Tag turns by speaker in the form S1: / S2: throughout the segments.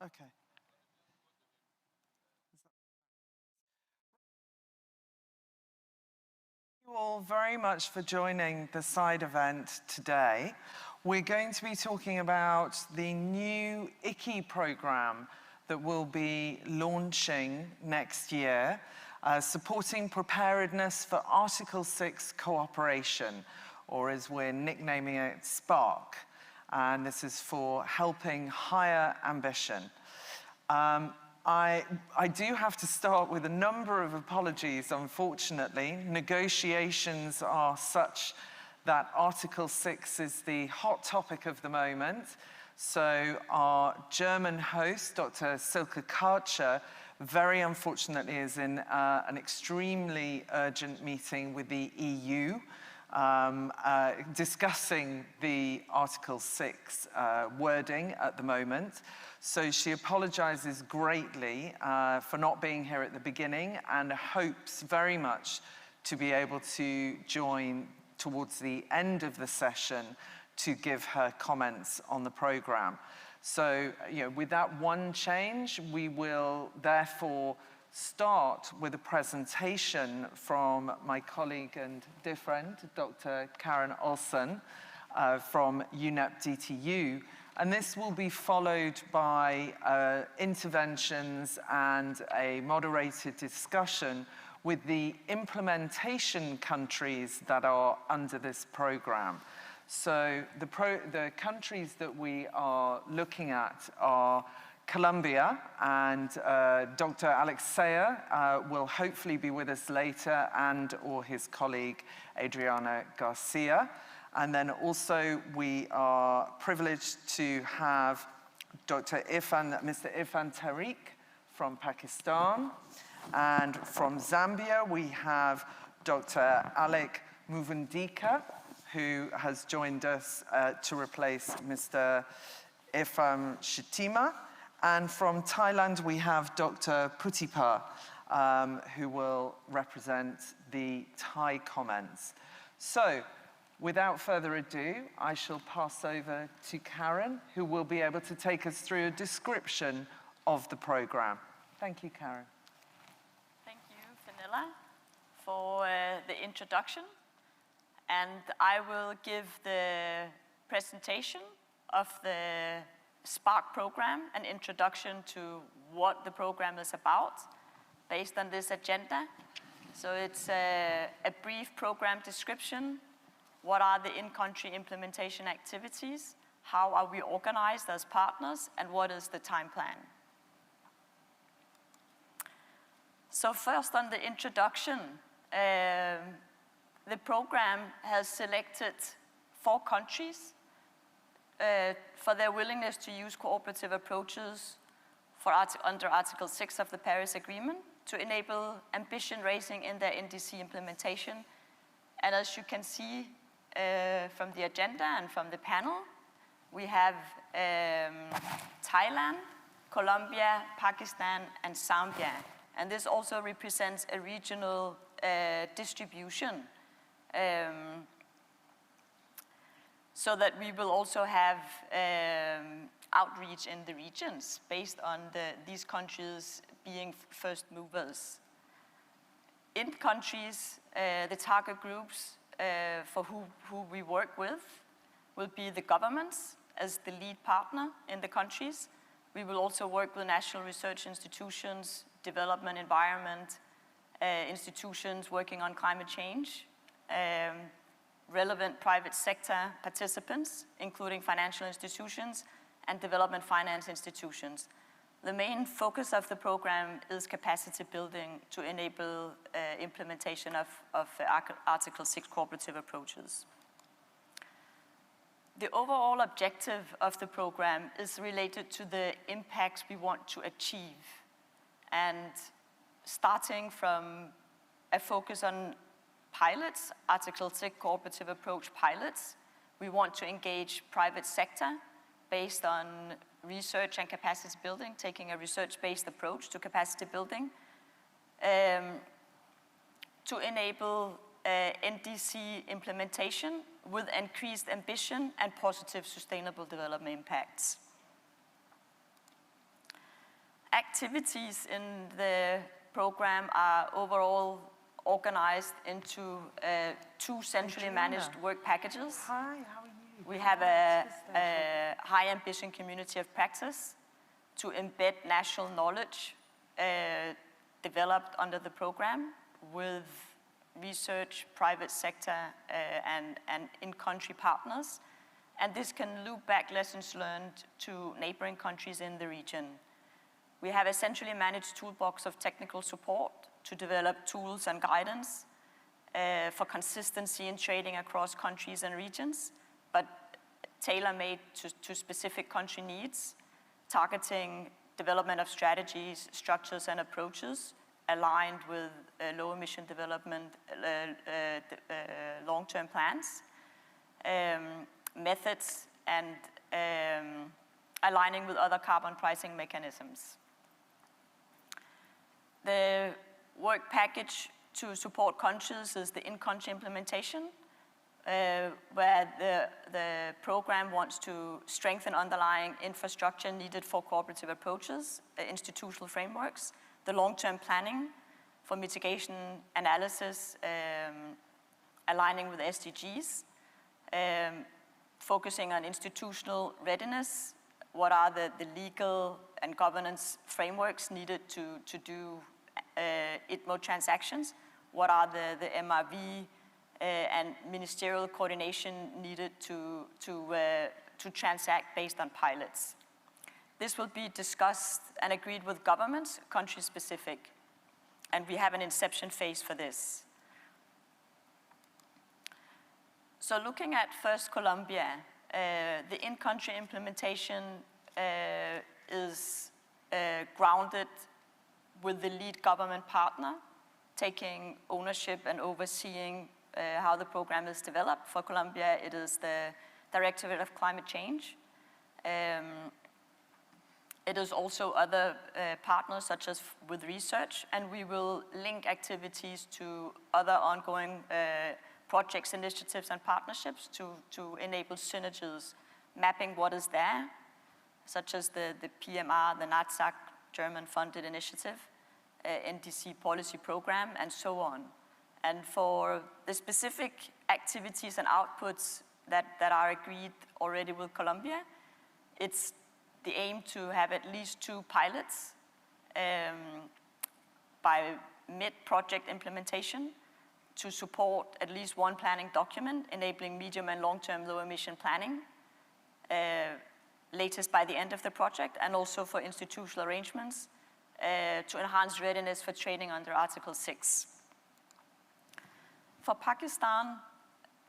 S1: Okay. Thank you all very much for joining the side event today. We're going to be talking about the new ICI program that will be launching next year, supporting preparedness for Article 6 cooperation, or as we're nicknaming it, SPARC. And this is for helping higher ambition. I do have to start with a number of apologies, unfortunately. Negotiations are such that Article 6 is the hot topic of the moment. So our German host, Dr. Silke Karcher, very unfortunately is in an extremely urgent meeting with the EU, discussing the Article 6 wording at the moment. So she apologizes greatly for not being here at the beginning and hopes very much to be able to join towards the end of the session to give her comments on the program. So, with that one change, we will therefore start with a presentation from my colleague and dear friend, Dr. Karen Olsen from UNEP DTU. And this will be followed by interventions and a moderated discussion with the implementation countries that are under this program. So the countries that we are looking at are Colombia, and Dr. Alexea will hopefully be with us later, and or his colleague Adriana Garcia. And then also we are privileged to have Mr. Irfan Tariq from Pakistan. And from Zambia, we have Dr. Alec Muvundika, who has joined us to replace Mr. Irfan Shatima. And from Thailand, we have Dr. Putipa, who will represent the Thai comments. So, without further ado, I shall pass over to Karen, who will be able to take us through a description of the program. Thank you, Karen.
S2: Thank you, Fenella, for the introduction. And I will give the presentation of the SPARC program, an introduction to what the program is about, based on this agenda. So it's a brief program description. What are the in-country implementation activities? How are we organized as partners? And what is the time plan? So first, on the introduction, the program has selected 4 countries for their willingness to use cooperative approaches under Article 6 of the Paris Agreement to enable ambition raising in their NDC implementation. And as you can see from the agenda and from the panel, we have Thailand, Colombia, Pakistan, and Zambia. And this also represents a regional distribution, so that we will also have outreach in the regions based on these countries being first movers. In countries, the target groups for who we work with will be the governments as the lead partner in the countries. We will also work with national research institutions, development environment, institutions working on climate change, relevant private sector participants, including financial institutions and development finance institutions. The main focus of the program is capacity building to enable implementation of Article 6 cooperative approaches. The overall objective of the program is related to the impacts we want to achieve, and starting from a focus on pilots, Article 6 cooperative approach pilots. We want to engage private sector based on research and capacity building, taking a research-based approach to capacity building, to enable NDC implementation with increased ambition and positive sustainable development impacts. activities in the program are overall organized into 2 centrally managed work packages.
S1: Hi, how are you?
S2: We have a high ambition community of practice to embed national knowledge developed under the program with research, private sector, and in-country partners. And this can loop back lessons learned to neighboring countries in the region. We have a centrally managed toolbox of technical support to develop tools and guidance for consistency in trading across countries and regions, but tailor-made to specific country needs, targeting development of strategies, structures, and approaches aligned with low-emission development long-term plans, methods, and aligning with other carbon pricing mechanisms. The work package to support countries is the in-country implementation, where the program wants to strengthen underlying infrastructure needed for cooperative approaches, institutional frameworks, the long-term planning for mitigation analysis, aligning with SDGs, focusing on institutional readiness, what are the legal and governance frameworks needed to do ITMO transactions, what are the MRV and ministerial coordination needed to transact based on pilots. This will be discussed and agreed with governments, country specific, and we have an inception phase for this. So looking at first Colombia, the in-country implementation is grounded with the lead government partner, taking ownership and overseeing how the program is developed. For Colombia, it is the Directorate of Climate Change. It is also other partners, such as with research, and we will link activities to other ongoing projects, initiatives, and partnerships to enable synergies, mapping what is there, such as the PMR, the NATSAC, German-funded initiative, NDC policy program, and so on. And for the specific activities and outputs that are agreed already with Colombia, it's the aim to have at least 2 pilots by mid-project implementation to support at least 1 planning document, enabling medium and long-term low-emission planning, latest by the end of the project, and also for institutional arrangements to enhance readiness for trading under Article 6. For Pakistan,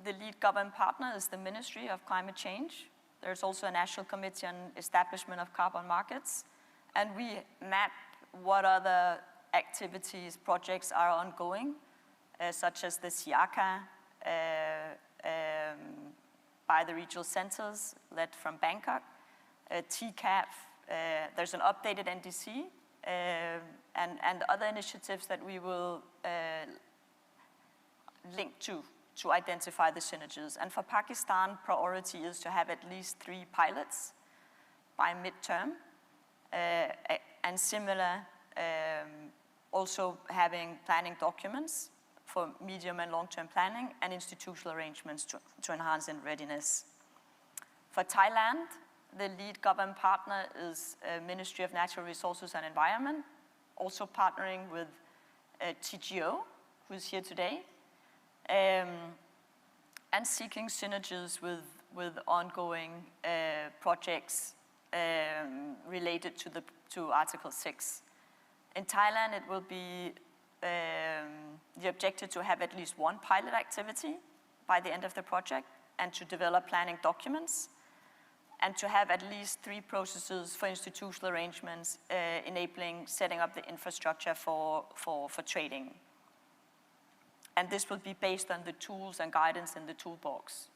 S2: the lead government partner is the Ministry of Climate Change. There's also a National Committee on Establishment of Carbon Markets, and we map what other activities, projects are ongoing, such as the SIACA by the regional centers led from Bangkok, TCAF, there's an updated NDC, and other initiatives that we will link to identify the synergies. And for Pakistan, priority is to have at least 3 pilots by midterm, and similar, also having planning documents for medium and long-term planning and institutional arrangements to enhance in readiness. For Thailand, the lead government partner is Ministry of Natural Resources and Environment, also partnering with TGO, who's here today, and seeking synergies with ongoing projects related to Article 6. In Thailand, it will be the objective to have at least 1 pilot activity by the end of the project, and to develop planning documents, and to have at least 3 processes for institutional arrangements, enabling setting up the infrastructure for trading. And this will be based on the tools and guidance in the toolbox,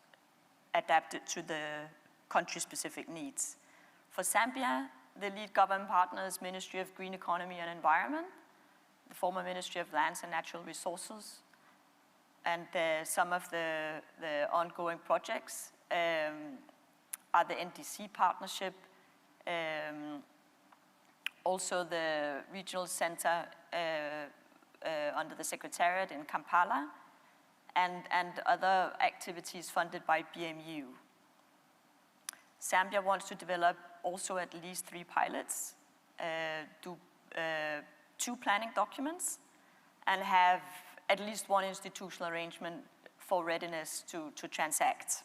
S2: adapted to the country-specific needs. For Zambia, the lead government partner is Ministry of Green Economy and Environment, the former Ministry of Lands and Natural Resources, and some of the ongoing projects are the NDC partnership, also the regional center under the Secretariat in Kampala, and other activities funded by BMU. Zambia wants to develop also at least 3 pilots, do 2 planning documents, and have at least 1 institutional arrangement for readiness to transact.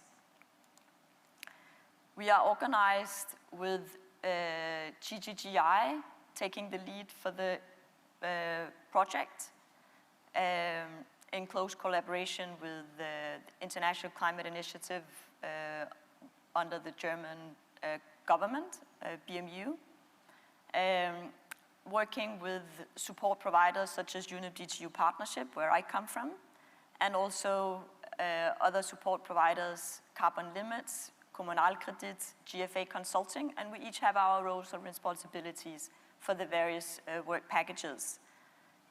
S2: We are organized with GGGI taking the lead for the project, in close collaboration with the International Climate Initiative under the German government, BMU, working with support providers such as UNEP DTU Partnership, where I come from, and also other support providers, Carbon Limits, Kommunalkredit, GFA Consulting, and we each have our roles and responsibilities for the various work packages.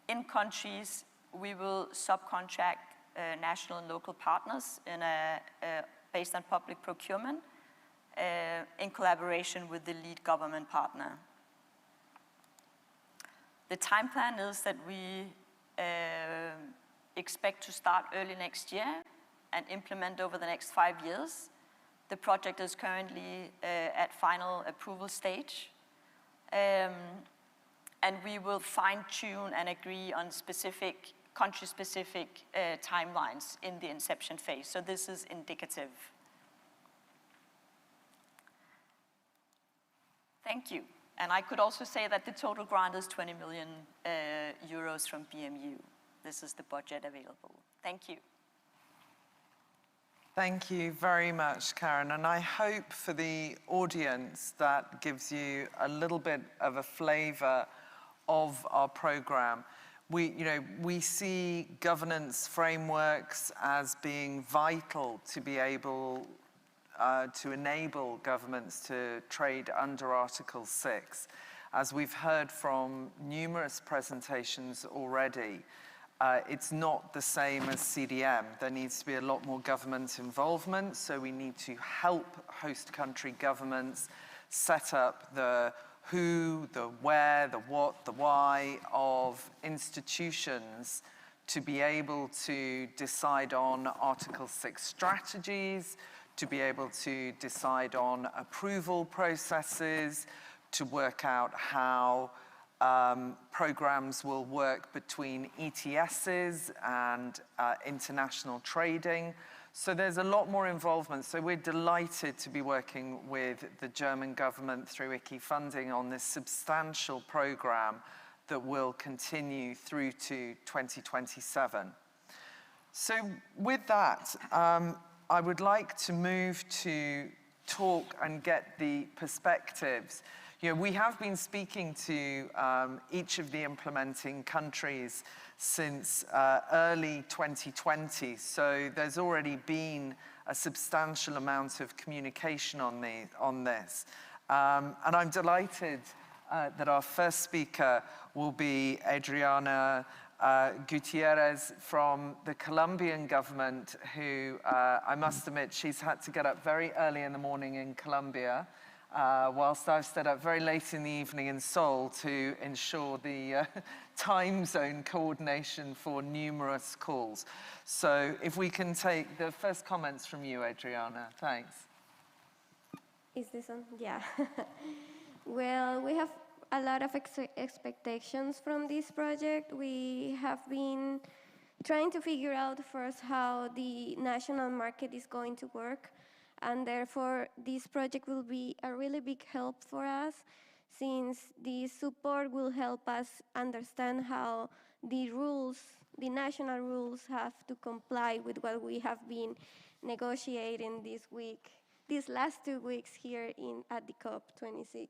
S2: In countries, we will subcontract national and local partners in based on public procurement in collaboration with the lead government partner. The time plan is that we expect to start early next year and implement over the next 5 years. The project is currently at final approval stage. And we will fine-tune and agree on specific, country-specific timelines in the inception phase. So this is indicative. Thank you. And I could also say that the total grant is 20 million euros from BMU. This is the budget available. Thank you.
S1: Thank you very much, Karen. And I hope for the audience that gives you a little bit of a flavor of our program. We see governance frameworks as being vital to be able to enable governments to trade under Article 6. As we've heard from numerous presentations already, it's not the same as CDM. There needs to be a lot more government involvement, so we need to help host country governments set up the who, the where, the what, the why of institutions to be able to decide on Article 6 strategies, to be able to decide on approval processes, to work out how programs will work between ETSs and international trading. So there's a lot more involvement. So we're delighted to be working with the German government through ICI funding on this substantial program that will continue through to 2027. So with that, I would like to move to talk and get the perspectives. We have been speaking to each of the implementing countries since early 2020, so there's already been a substantial amount of communication on this. And I'm delighted that our first speaker will be Adriana Gutierrez from the Colombian government, who I must admit, she's had to get up very early in the morning in Colombia, whilst I've stayed up very late in the evening in Seoul to ensure the time zone coordination for numerous calls. So if we can take the first comments from you, Adriana. Thanks.
S3: Is this on? Yeah. Well, we have a lot of expectations from this project. We have been trying to figure out first how the national market is going to work, and therefore this project will be a really big help for us, since the support will help us understand how the rules, the national rules, have to comply with what we have been negotiating these last 2 weeks here at the COP26.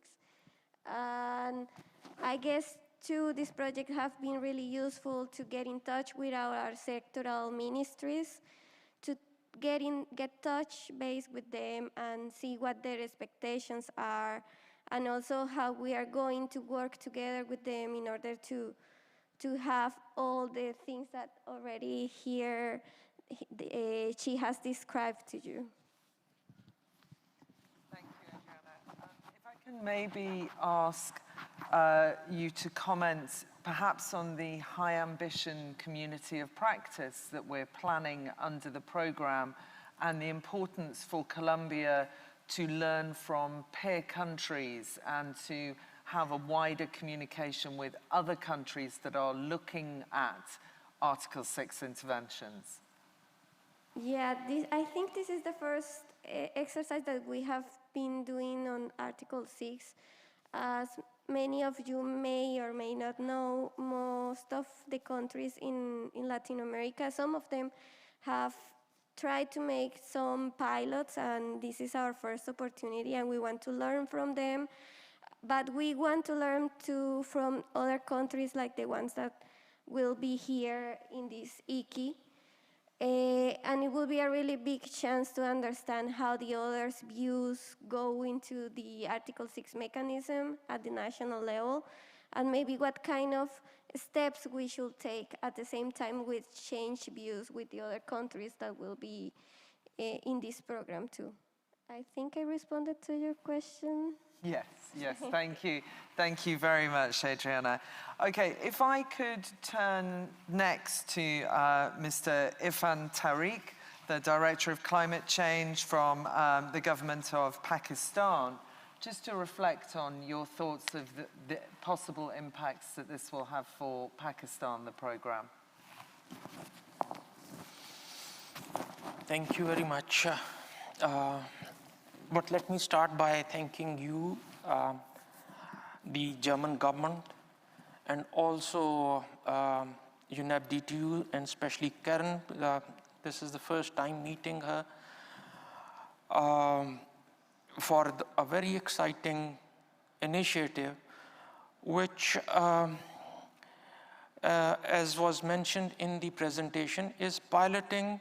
S3: And I guess, too, this project has been really useful to get in touch with our sectoral ministries, to get touch base with them and see what their expectations are, and also how we are going to work together with them in order to have all the things that already here she has described to you.
S1: Thank you, Adriana. If I can maybe ask you to comment perhaps on the high ambition community of practice that we're planning under the program and the importance for Colombia to learn from peer countries and to have a wider communication with other countries that are looking at Article 6 interventions.
S3: Yeah, I think this is the first exercise that we have been doing on Article 6. As many of you may or may not know, most of the countries in Latin America, some of them have tried to make some pilots, and this is our first opportunity, and we want to learn from them. But we want to learn too from other countries like the ones that will be here in this IKI. And it will be a really big chance to understand how the others' views go into the Article 6 mechanism at the national level, and maybe what kind of steps we should take at the same time with change views with the other countries that will be in this program too. I think I responded to your question.
S1: Yes, yes, thank you. Thank you very much, Adriana. Okay, if I could turn next to Mr. Irfan Tariq, the Director of Climate Change from the government of Pakistan, just to reflect on your thoughts of the possible impacts that this will have for Pakistan, the program.
S4: Thank you very much. But let me start by thanking you, the German government, and also UNEP DTU, and especially Karen. This is the first time meeting her, for a very exciting initiative, which, as was mentioned in the presentation, is piloting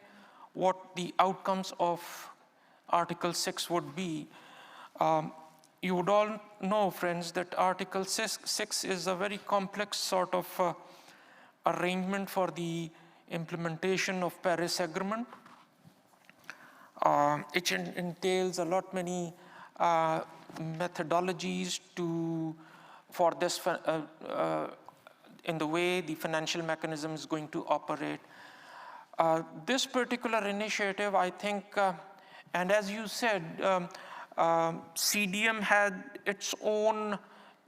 S4: what the outcomes of Article 6 would be. You would all know, friends, that Article 6 is a very complex sort of arrangement for the implementation of Paris Agreement. It entails a lot many methodologies for this in the way the financial mechanism is going to operate. This particular initiative, I think, and as you said, CDM had its own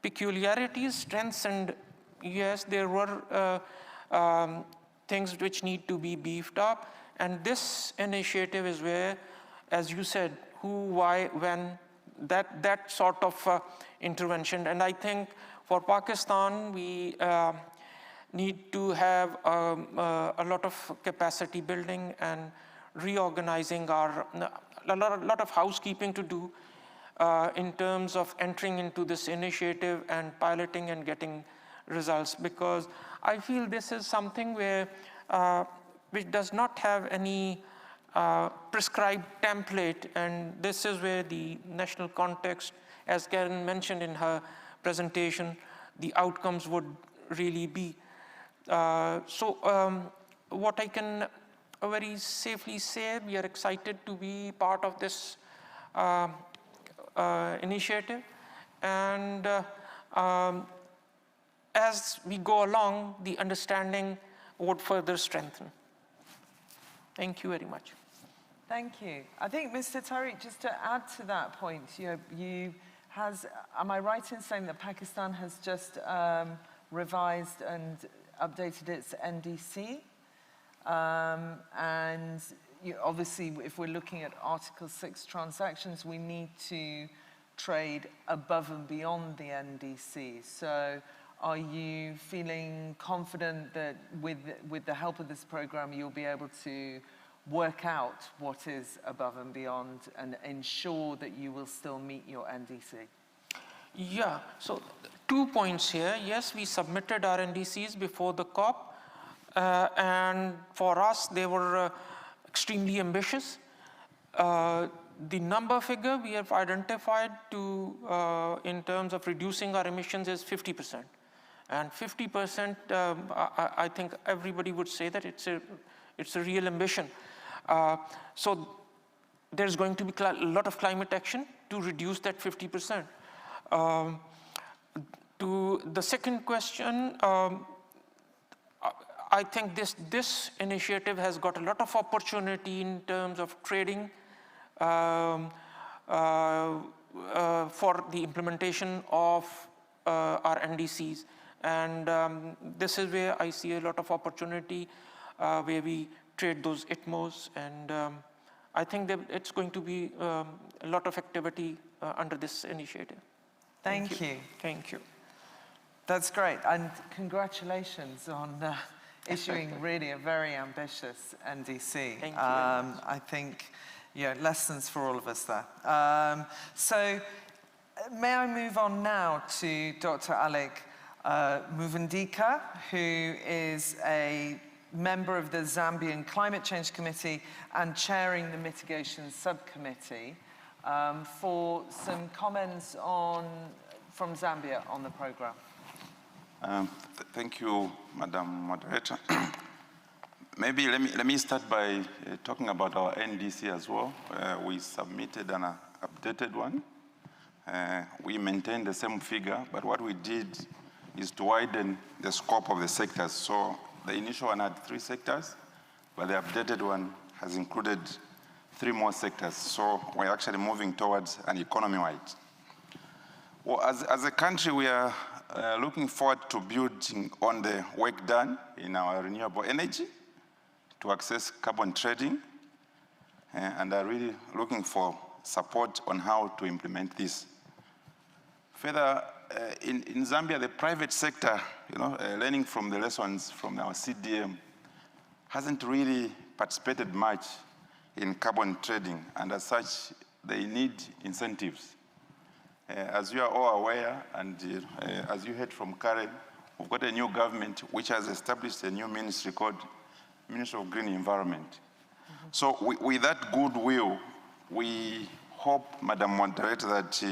S4: peculiarities, strengths, and yes, there were things which need to be beefed up. And this initiative is where, as you said, who, why, when, that sort of intervention. And I think for Pakistan, we need to have a lot of capacity building and reorganizing a lot of housekeeping to do in terms of entering into this initiative and piloting and getting results, because I feel this is something where which does not have any prescribed template, and this is where the national context, as Karen mentioned in her presentation, the outcomes would really be. What I can very safely say, we are excited to be part of this initiative, and as we go along, the understanding would further strengthen. Thank you very much.
S1: Thank you. I think, Mr. Tariq, just to add to that point, am I right in saying that Pakistan has just revised and updated its NDC? And obviously, if we're looking at Article 6 transactions, we need to trade above and beyond the NDC. So are you feeling confident that with the help of this program, you'll be able to work out what is above and beyond and ensure that you will still meet your NDC?
S4: Yeah, so 2 points here. Yes, we submitted our NDCs before the COP, and for us, they were extremely ambitious. The number figure we have identified in terms of reducing our emissions is 50%. And 50%, I think everybody would say that it's a real ambition. So there's going to be a lot of climate action to reduce that 50%. To to the second question, I think this initiative has got a lot of opportunity in terms of trading for the implementation of our NDCs. And this is where I see a lot of opportunity where we trade those ITMOs. And I think that it's going to be a lot of activity under this initiative.
S1: Thank you.
S4: Thank you.
S1: That's great. And congratulations on issuing really a very ambitious NDC.
S4: Thank you.
S1: I think, lessons for all of us there. So may I move on now to Dr. Alec Muvundika, who is a member of the Zambian Climate Change Committee and chairing the Mitigation Subcommittee, for some comments from Zambia on the program.
S5: Thank you, Madam Moderator. Maybe let me start by talking about our NDC as well. We submitted an updated one. We maintained the same figure, but what we did is to widen the scope of the sectors. So the initial one had 3 sectors, but the updated one has included 3 more sectors. So we're actually moving towards an economy-wide. Well, as a country, we are looking forward to building on the work done in our renewable energy to access carbon trading, and are really looking for support on how to implement this. Further, in Zambia, the private sector, learning from the lessons from our CDM, hasn't really participated much in carbon trading, and as such, they need incentives. As you are all aware, and as you heard from Karen, we've got a new government which has established a new ministry called Ministry of Green Environment. Mm-hmm. So with that goodwill, we hope, Madam Moderator, that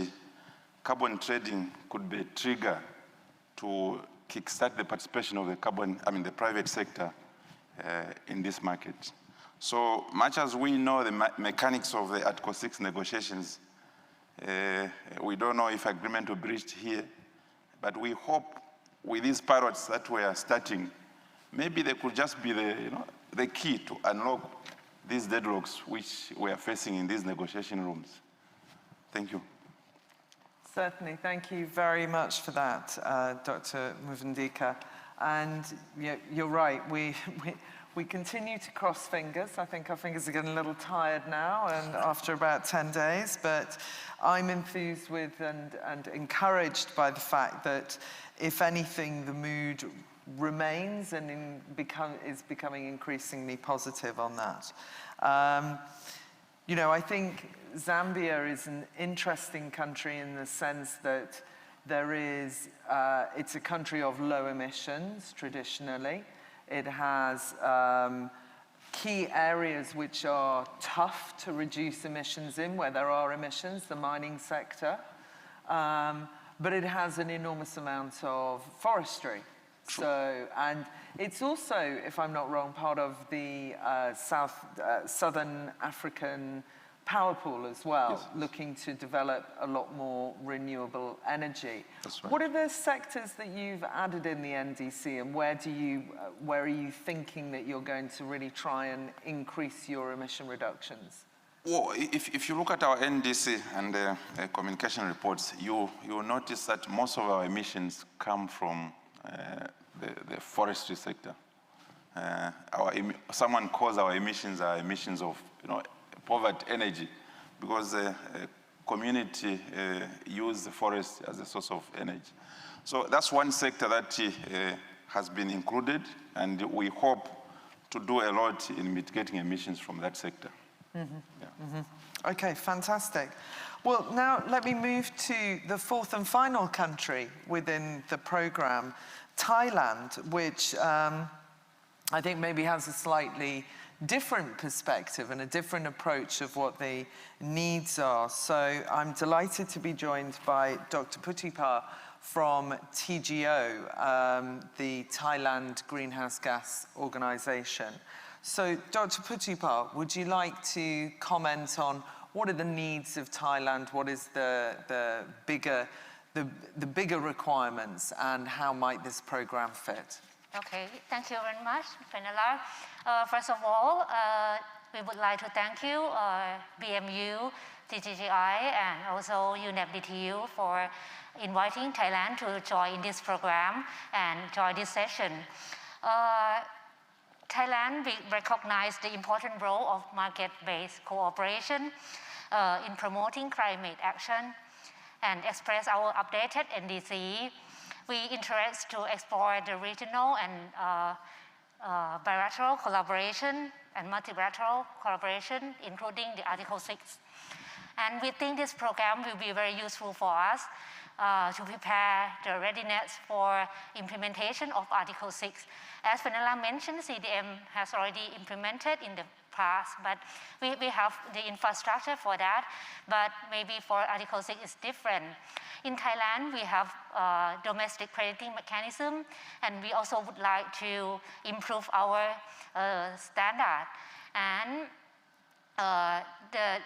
S5: carbon trading could be a trigger to kickstart the participation of the private sector in this market. So much as we know the mechanics of the Article 6 negotiations, we don't know if agreement will be reached here, but we hope with these pilots that we are starting, maybe they could just be the key to unlock these deadlocks which we are facing in these negotiation rooms. Thank you.
S1: Certainly, thank you very much for that, Dr. Muvundika. And you're right, we continue to cross fingers. I think our fingers are getting a little tired now, and after about 10 days, but I'm enthused with and encouraged by the fact that, if anything, the mood remains and is becoming increasingly positive on that. I think Zambia is an interesting country in the sense that it's a country of low emissions traditionally. It has key areas which are tough to reduce emissions in, where there are emissions, the mining sector. But it has an enormous amount of forestry. So, and it's also, if I'm not wrong, part of the Southern African power pool as well, yes, looking to develop a lot more renewable energy.
S5: That's right.
S1: What are the sectors that you've added in the NDC, and where are you thinking that you're going to really try and increase your emission reductions?
S5: Well, if you look at our NDC and the communication reports, you will notice that most of our emissions come from the forestry sector. Someone calls our emissions of poverty energy, because the community use the forest as a source of energy. So that's one sector that has been included, and we hope to do a lot in mitigating emissions from that sector. Mm-hmm. Yeah.
S1: Mm-hmm. Okay, fantastic. Well, now let me move to the 4th and final country within the program, Thailand, which I think maybe has a slightly different perspective and a different approach of what the needs are. So I'm delighted to be joined by Dr. Putipar from TGO, the Thailand Greenhouse Gas Organization. So Dr. Putipar, would you like to comment on what are the needs of Thailand? What is the the bigger requirements and how might this program fit?
S6: Okay, thank you very much, Fenella. First of all, we would like to thank you, BMU, GGGI, and also UNEP DTU for inviting Thailand to join this program and join this session. Thailand, we recognize the important role of market-based cooperation in promoting climate action and express our updated NDC. We interest to explore the regional and bilateral collaboration and multilateral collaboration, including the Article 6. And we think this program will be very useful for us to prepare the readiness for implementation of Article 6. As Fenella mentioned, CDM has already implemented in the past, but we have the infrastructure for that, but maybe for Article 6 it's different. In Thailand, we have domestic crediting mechanism, and we also would like to improve our standard. And the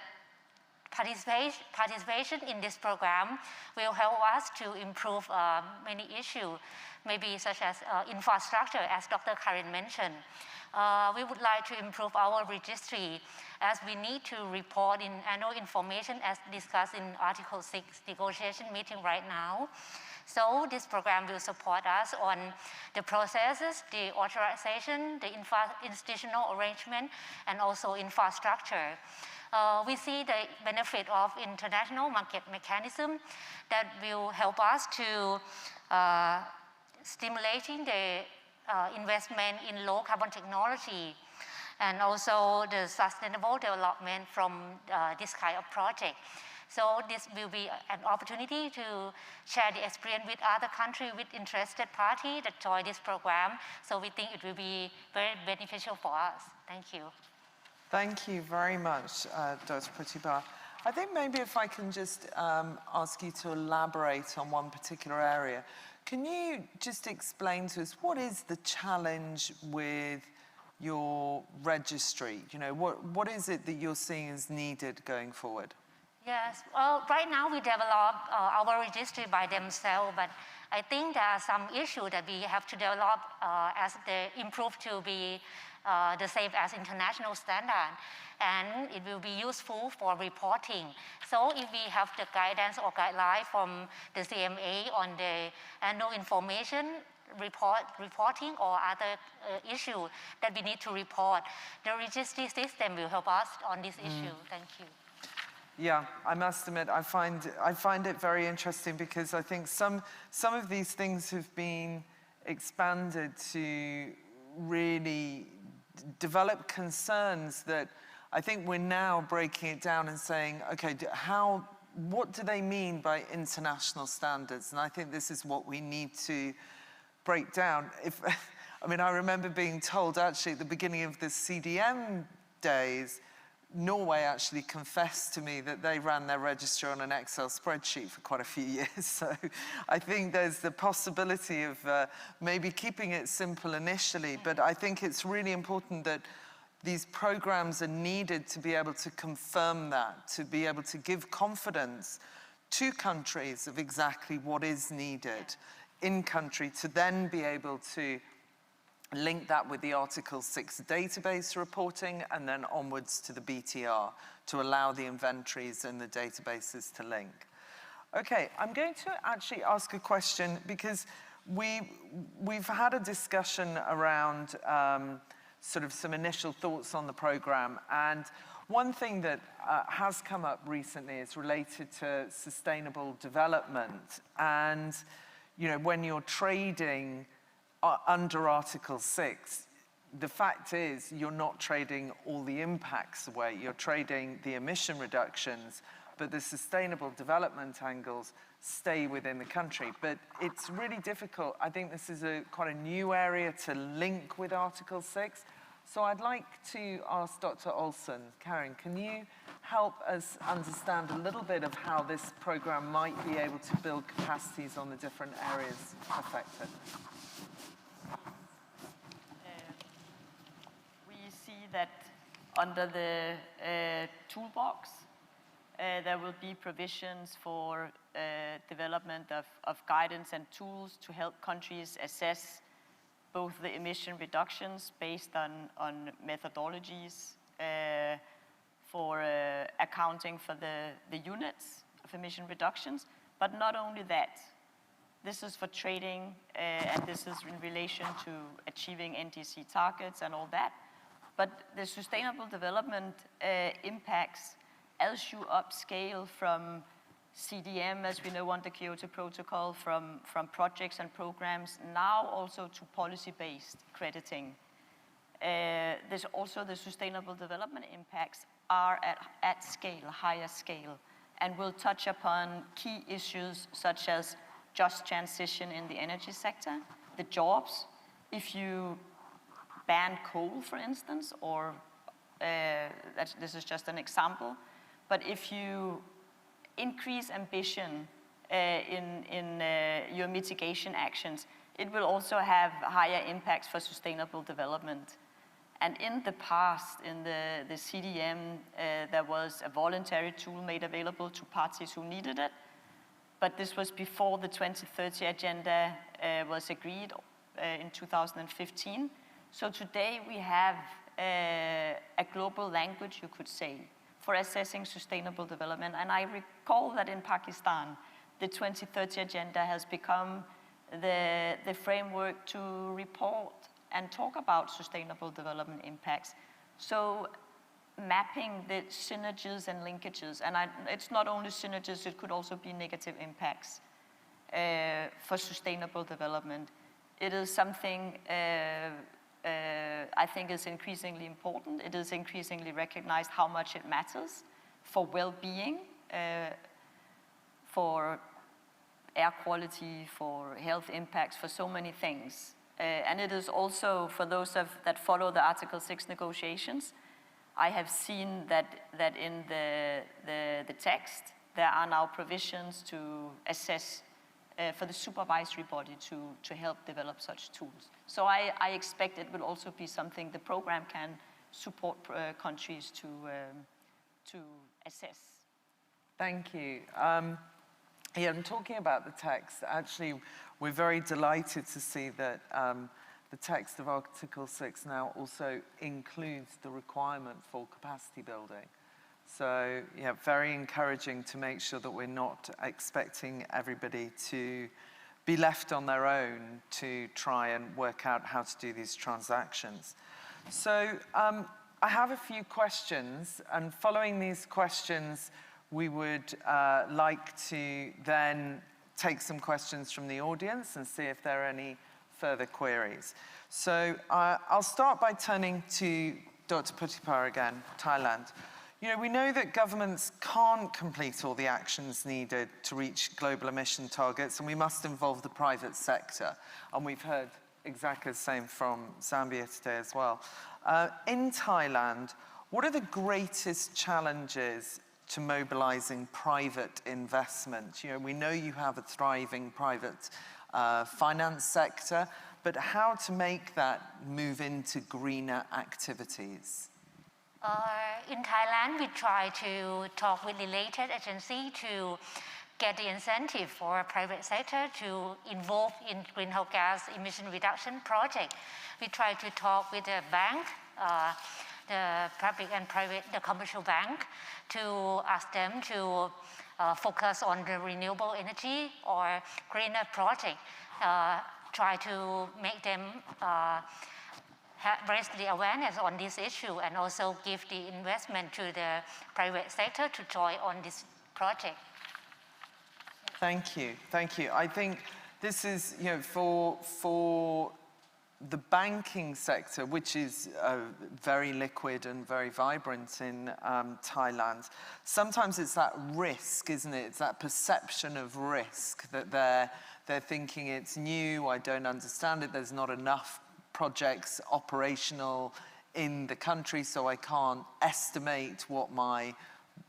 S6: participation in this program will help us to improve many issues, maybe such as infrastructure, as Dr. Karin mentioned. We would like to improve our registry, as we need to report in annual information as discussed in Article 6 negotiation meeting right now. So this program will support us on the processes, the authorization, the institutional arrangement, and also infrastructure. We see the benefit of international market mechanism that will help us to stimulating the investment in low carbon technology and also the sustainable development from this kind of project. So this will be an opportunity to share the experience with other countries, with interested parties that join this program. So we think it will be very beneficial for us. Thank you.
S1: Thank you very much, Dr. Pratibha. I think maybe if I can just ask you to elaborate on one particular area. Can you just explain to us what is the challenge with your registry? You know, what is it that you're seeing is needed going forward?
S6: Yes, well, right now we develop our registry by themselves, but I think there are some issues that we have to develop as they improve to be the same as international standard, and it will be useful for reporting. So if we have the guidance or guideline from the CMA on the annual information reporting or other issue that we need to report, the registry system will help us on this issue. Thank you.
S1: Yeah, I must admit, I find it very interesting because I think some of these things have been expanded to really develop concerns that I think we're now breaking it down and saying, okay, what do they mean by international standards? And I think this is what we need to break down. I mean, I remember being told actually at the beginning of the CDM days, Norway actually confessed to me that they ran their register on an Excel spreadsheet for quite a few years. So I think there's the possibility of maybe keeping it simple initially, but I think it's really important that these programs are needed to be able to confirm that, to be able to give confidence to countries of exactly what is needed in country, to then be able to link that with the Article 6 database reporting and then onwards to the BTR to allow the inventories and the databases to link. Okay, I'm going to actually ask a question because we've had a discussion around sort of some initial thoughts on the program, and one thing that has come up recently is related to sustainable development. And you know, when you're trading under Article 6, the fact is you're not trading all the impacts away. You're trading the emission reductions, but the sustainable development angles stay within the country. But it's really difficult. I think this is quite a new area to link with Article 6. So I'd like to ask Dr. Olsen, Karen, can you help us understand a little bit of how this program might be able to build capacities on the different areas affected?
S2: That under the toolbox, there will be provisions for development of guidance and tools to help countries assess both the emission reductions based on methodologies for accounting for the units of emission reductions, but not only that. This is for trading, and this is in relation to achieving NDC targets and all that. But the sustainable development impacts, as you upscale from CDM, as we know on the Kyoto Protocol, from projects and programs, now also to policy-based crediting. There's also the sustainable development impacts are at scale, higher scale, and will touch upon key issues such as just transition in the energy sector, the jobs. If you ban coal, for instance, or this is just an example, but if you increase ambition in your mitigation actions, it will also have higher impacts for sustainable development. And in the past, in the CDM, there was a voluntary tool made available to parties who needed it, but this was before the 2030 agenda was agreed in 2015. So today we have a global language, you could say, for assessing sustainable development. And I recall that in Pakistan, the 2030 agenda has become the framework to report and talk about sustainable development impacts. So mapping the synergies and linkages, and it's not only synergies, it could also be negative impacts for sustainable development. It is something I think is increasingly important. It is increasingly recognized how much it matters for well-being, for air quality, for health impacts, for so many things. And it is also, for those that follow the Article 6 negotiations, I have seen that in the text, there are now provisions to assess for the supervisory body to help develop such tools. So I expect it will also be something the program can support countries to assess.
S1: Thank you. Yeah, and talking about the text, actually, we're very delighted to see that the text of Article 6 now also includes the requirement for capacity building. So, yeah, very encouraging to make sure that we're not expecting everybody to be left on their own to try and work out how to do these transactions. So, I have a few questions, and following these questions, we would like to then take some questions from the audience and see if there are any further queries. So I'll start by turning to Dr. Putipar again, Thailand. You know, we know that governments can't complete all the actions needed to reach global emission targets, and we must involve the private sector. And we've heard exactly the same from Zambia today as well. In Thailand, what are the greatest challenges to mobilizing private investment? You know, we know you have a thriving private finance sector, but how to make that move into greener activities?
S6: In Thailand, we try to talk with related agencies to get the incentive for private sector to involve in greenhouse gas emission reduction project. We try to talk with the bank, the public and private, the commercial bank, to ask them to focus on the renewable energy or greener project. Try to make them raise the awareness on this issue and also give the investment to the private sector to join on this project.
S1: Thank you, thank you. I think this is, you know, for the banking sector, which is very liquid and very vibrant in Thailand, sometimes it's that risk, isn't it? It's that perception of risk that they're thinking it's new, I don't understand it, there's not enough projects operational in the country, so I can't estimate what my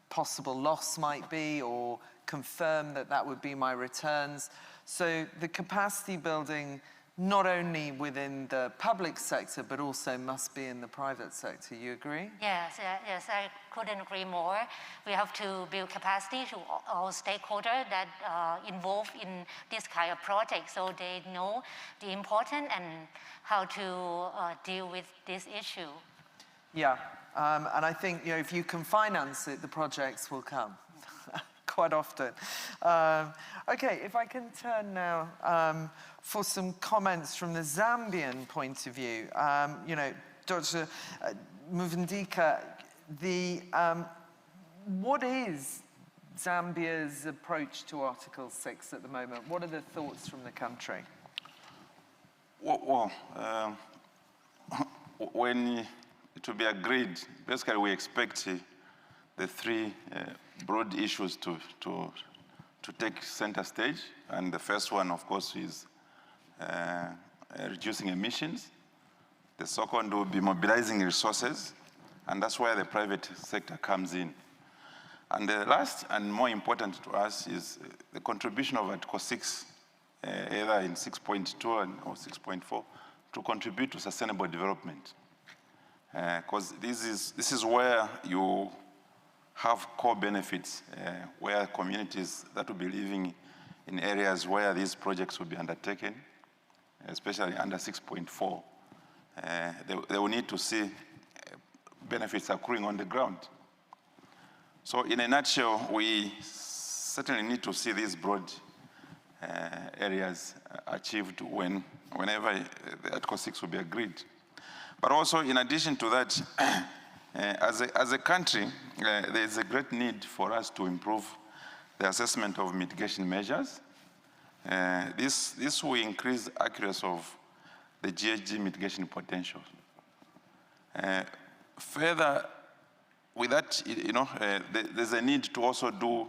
S1: possible loss might be or confirm that that would be my returns. So the capacity building not only within the public sector, but also must be in the private sector. You agree?
S6: Yes, yes, I couldn't agree more. We have to build capacity to all stakeholders that are involved in this kind of project, so they know the importance and how to deal with this issue.
S1: Yeah, and I think, you know, if you can finance it, the projects will come. Quite often. Okay, if I can turn now for some comments from the Zambian point of view. You know, Dr. Muvandika, what is Zambia's approach to Article 6 at the moment? What are the thoughts from the country?
S5: Well, when it will be agreed, basically we expect the three broad issues to take center stage. And the first one, of course, is reducing emissions. The second will be mobilizing resources, and that's where the private sector comes in. And the last and more important to us is the contribution of Article 6, either in 6.2 or 6.4, to contribute to sustainable development. Because this is where you have core benefits, where communities that will be living in areas where these projects will be undertaken, especially under 6.4, they will need to see benefits accruing on the ground. So in a nutshell, we certainly need to see these broad areas achieved whenever the Article 6 will be agreed. But also, in addition to that, as a country, there is a great need for us to improve the assessment of mitigation measures. This will increase accuracy of the GHG mitigation potential. Further, with that, you know, there's a need to also do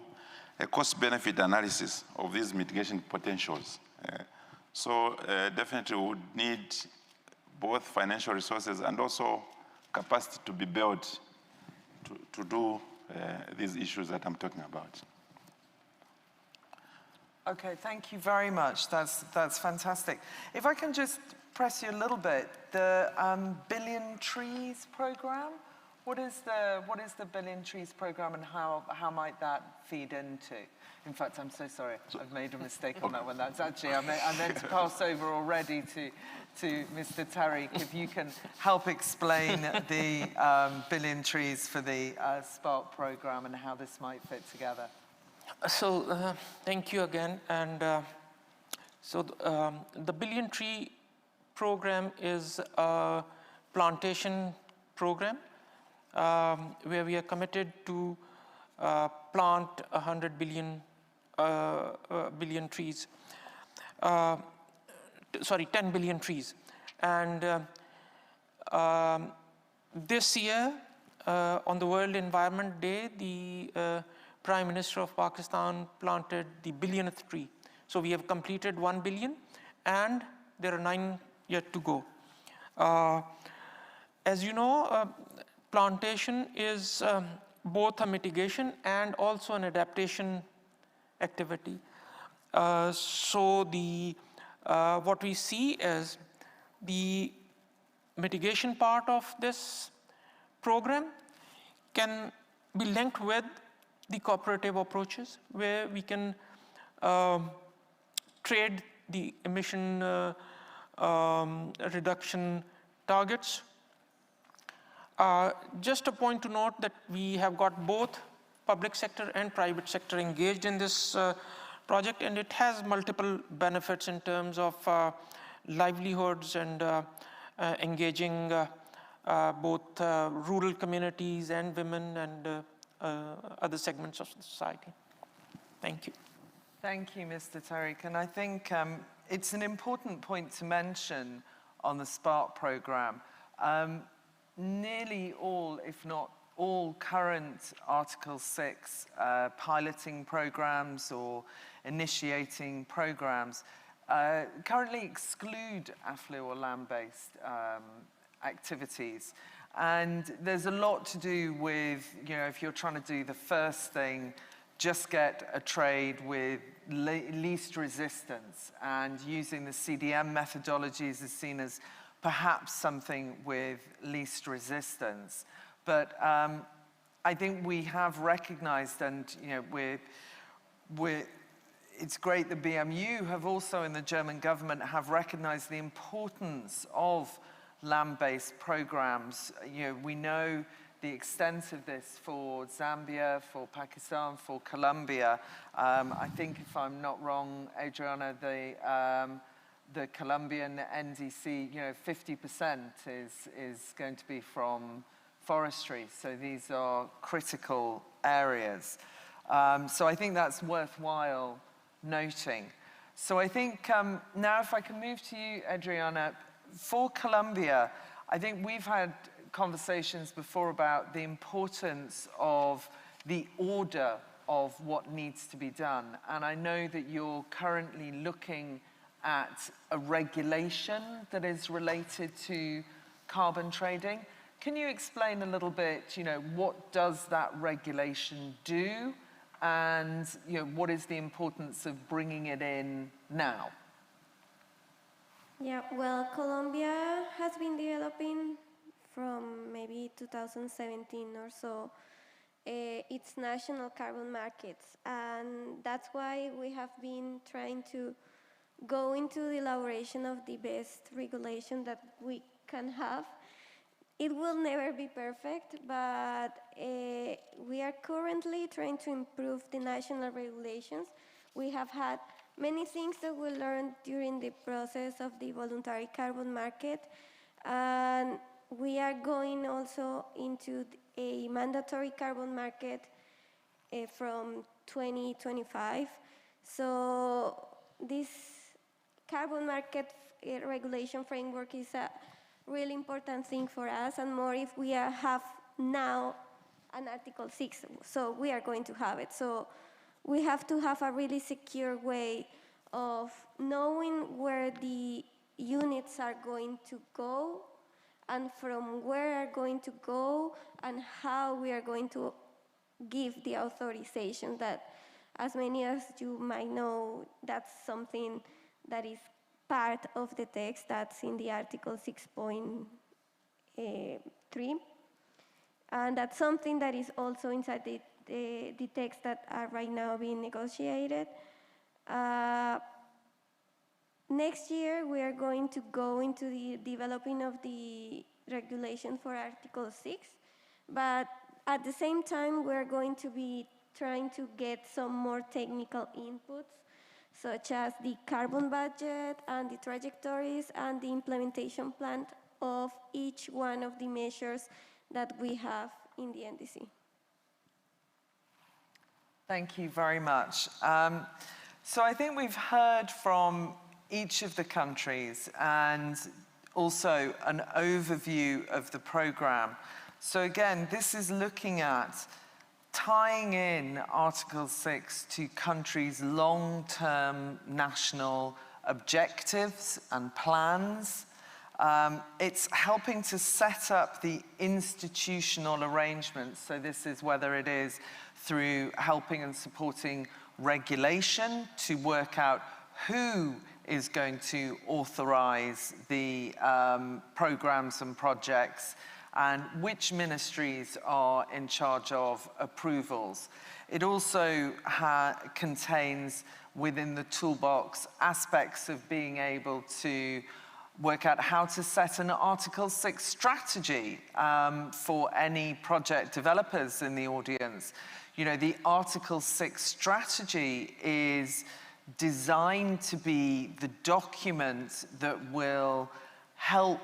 S5: a cost-benefit analysis of these mitigation potentials. So definitely we would need both financial resources and also capacity to be built to do these issues that I'm talking about.
S1: Okay, thank you very much. That's fantastic. If I can just press you a little bit, the Billion Trees program. What is the Billion Trees program, and how might that feed into? In fact, I'm so sorry, I've made a mistake on that one. That's actually, I meant to pass over already to Mr. Tariq, if you can help explain the Billion Trees for the Spark program and how this might fit together.
S4: So thank you again. And the Billion Tree program is a plantation program where we are committed to plant 100 billion trees. Sorry, 10 billion trees. And this year, on the World Environment Day, the Prime Minister of Pakistan planted the billionth tree. So we have completed 1 billion, and there are 9 yet to go. As you know, plantation is both a mitigation and also an adaptation activity. So what we see is the mitigation part of this program can be linked with the cooperative approaches, where we can trade the emission reduction targets. Just a point to note that we have got both public sector and private sector engaged in this project, and it has multiple benefits in terms of livelihoods and engaging both rural communities and women and other segments of society. Thank you.
S1: Thank you, Mr. Tariq. And I think it's an important point to mention on the Spark program. Nearly all, if not all, current Article 6 piloting programs or initiating programs currently exclude AFLU or land-based activities. And there's a lot to do with, you know, if you're trying to do the first thing, just get a trade with least resistance, and using the CDM methodologies is seen as perhaps something with least resistance. But I think we have recognized, and it's great the BMU have also, in the German government, have recognized the importance of land-based programs. We know the extent of this for Zambia, for Pakistan, for Colombia. I think, if I'm not wrong, Adriana, the Colombian NDC, 50% is going to be from forestry. So these are critical areas. So I think that's worthwhile noting. So I think now if I can move to you, Adriana, for Colombia, I think we've had conversations before about the importance of the order of what needs to be done. And I know that you're currently looking at a regulation that is related to carbon trading. Can you explain a little bit, what does that regulation do? And what is the importance of bringing it in now?
S3: Yeah, well, Colombia has been developing from maybe 2017 or so its national carbon markets, and that's why we have been trying to go into the elaboration of the best regulation that we can have. It will never be perfect, but we are currently trying to improve the national regulations. We have had many things that we learned during the process of the voluntary carbon market, and we are going also into a mandatory carbon market from 2025. So this carbon market regulation framework is a really important thing for us, and more if we have now an Article 6, so we are going to have it. So we have to have a really secure way of knowing where the units are going to go and from where are going to go and how we are going to give the authorization. That, as many as you might know, that's something that is part of the text that's in the Article 6.3. And that's something that is also inside the text that are right now being negotiated. Next year, we are going to go into the developing of the regulation for Article 6, but at the same time, we're going to be trying to get some more technical inputs, such as the carbon budget and the trajectories and the implementation plan of each one of the measures that we have in the NDC.
S1: Thank you very much. So I think we've heard from each of the countries and also an overview of the program. So again, this is looking at tying in Article 6 to countries' long-term national objectives and plans. It's helping to set up the institutional arrangements. So this is whether it is through helping and supporting regulation to work out who is going to authorize the programs and projects and which ministries are in charge of approvals. It also contains within the toolbox aspects of being able to work out how to set an Article 6 strategy for any project developers in the audience. The Article 6 strategy is designed to be the document that will help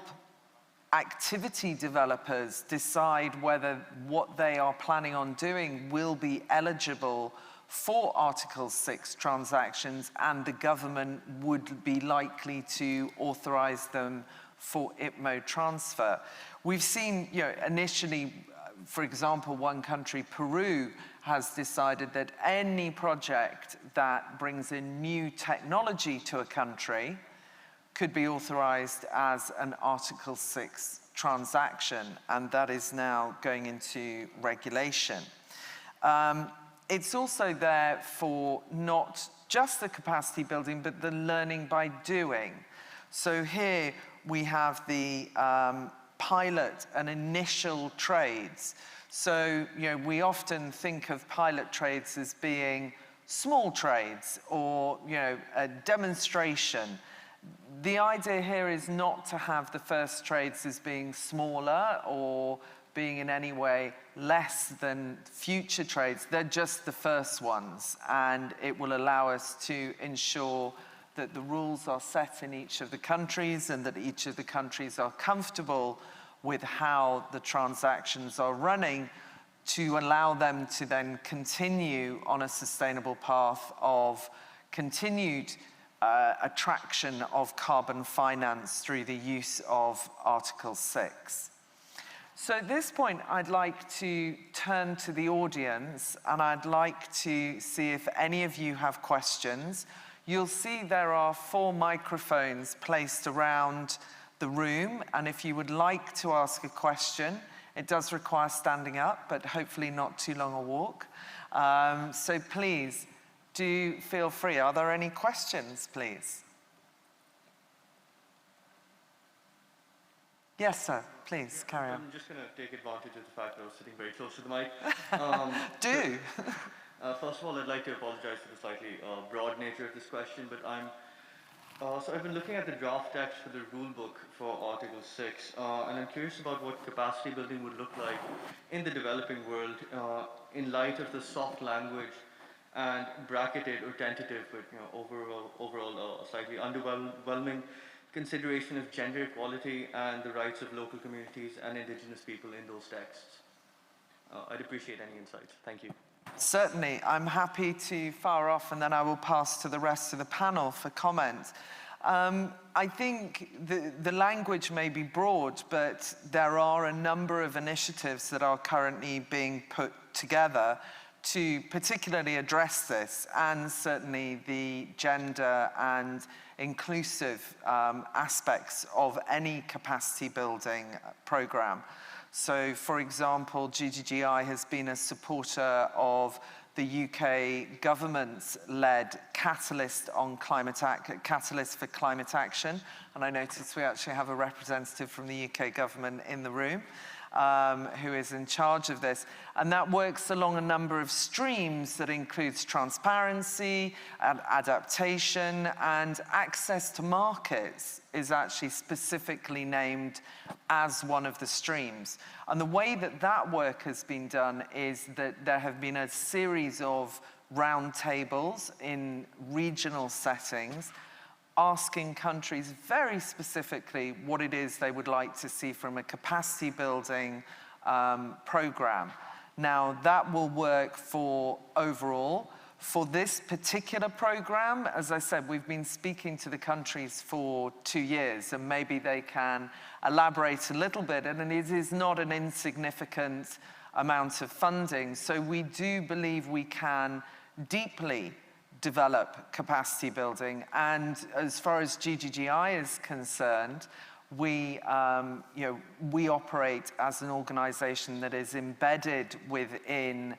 S1: activity developers decide whether what they are planning on doing will be eligible for Article 6 transactions, and the government would be likely to authorize them for ITMO transfer. We've seen, initially, for example, one country, Peru, has decided that any project that brings in new technology to a country could be authorized as an Article 6 transaction, and that is now going into regulation. It's also there for not just the capacity building, but the learning by doing. So here we have the pilot and initial trades. So, we often think of pilot trades as being small trades or, a demonstration. The idea here is not to have the first trades as being smaller or being in any way less than future trades. They're just the first ones, and it will allow us to ensure that the rules are set in each of the countries and that each of the countries are comfortable with how the transactions are running to allow them to then continue on a sustainable path of continued attraction of carbon finance through the use of Article 6. So at this point, I'd like to turn to the audience, and I'd like to see if any of you have questions. You'll see there are 4 microphones placed around the room, and if you would like to ask a question, it does require standing up, but hopefully not too long a walk. So please, do feel free. Are there any questions, please? Yes, sir. Please, carry on.
S7: I'm just going to take advantage of the fact that I was sitting very close to the mic.
S1: Do.
S7: First of all, I'd like to apologize for the slightly broad nature of this question, but so I've been looking at the draft text for the rule book for Article 6, and I'm curious about what capacity building would look like in the developing world in light of the soft language and bracketed or tentative, but overall slightly underwhelming consideration of gender equality and the rights of local communities and indigenous people in those texts. I'd appreciate any insights. Thank you.
S1: Certainly. I'm happy to fire off, and then I will pass to the rest of the panel for comment. I think the language may be broad, but there are a number of initiatives that are currently being put together to particularly address this, and certainly the gender and inclusive aspects of any capacity building program. So, for example, GGGI has been a supporter of the UK government's-led Catalyst for Climate Action, and I noticed we actually have a representative from the UK government in the room who is in charge of this. And that works along a number of streams that includes transparency, and adaptation, and access to markets is actually specifically named as one of the streams. And the way that that work has been done is that there have been a series of roundtables in regional settings asking countries very specifically what it is they would like to see from a capacity building program. Now, that will work for overall. For this particular program, as I said, we've been speaking to the countries for 2 years, and maybe they can elaborate a little bit, and it is not an insignificant amount of funding. So we do believe we can deeply develop capacity building, and as far as GGGI is concerned, we operate as an organization that is embedded within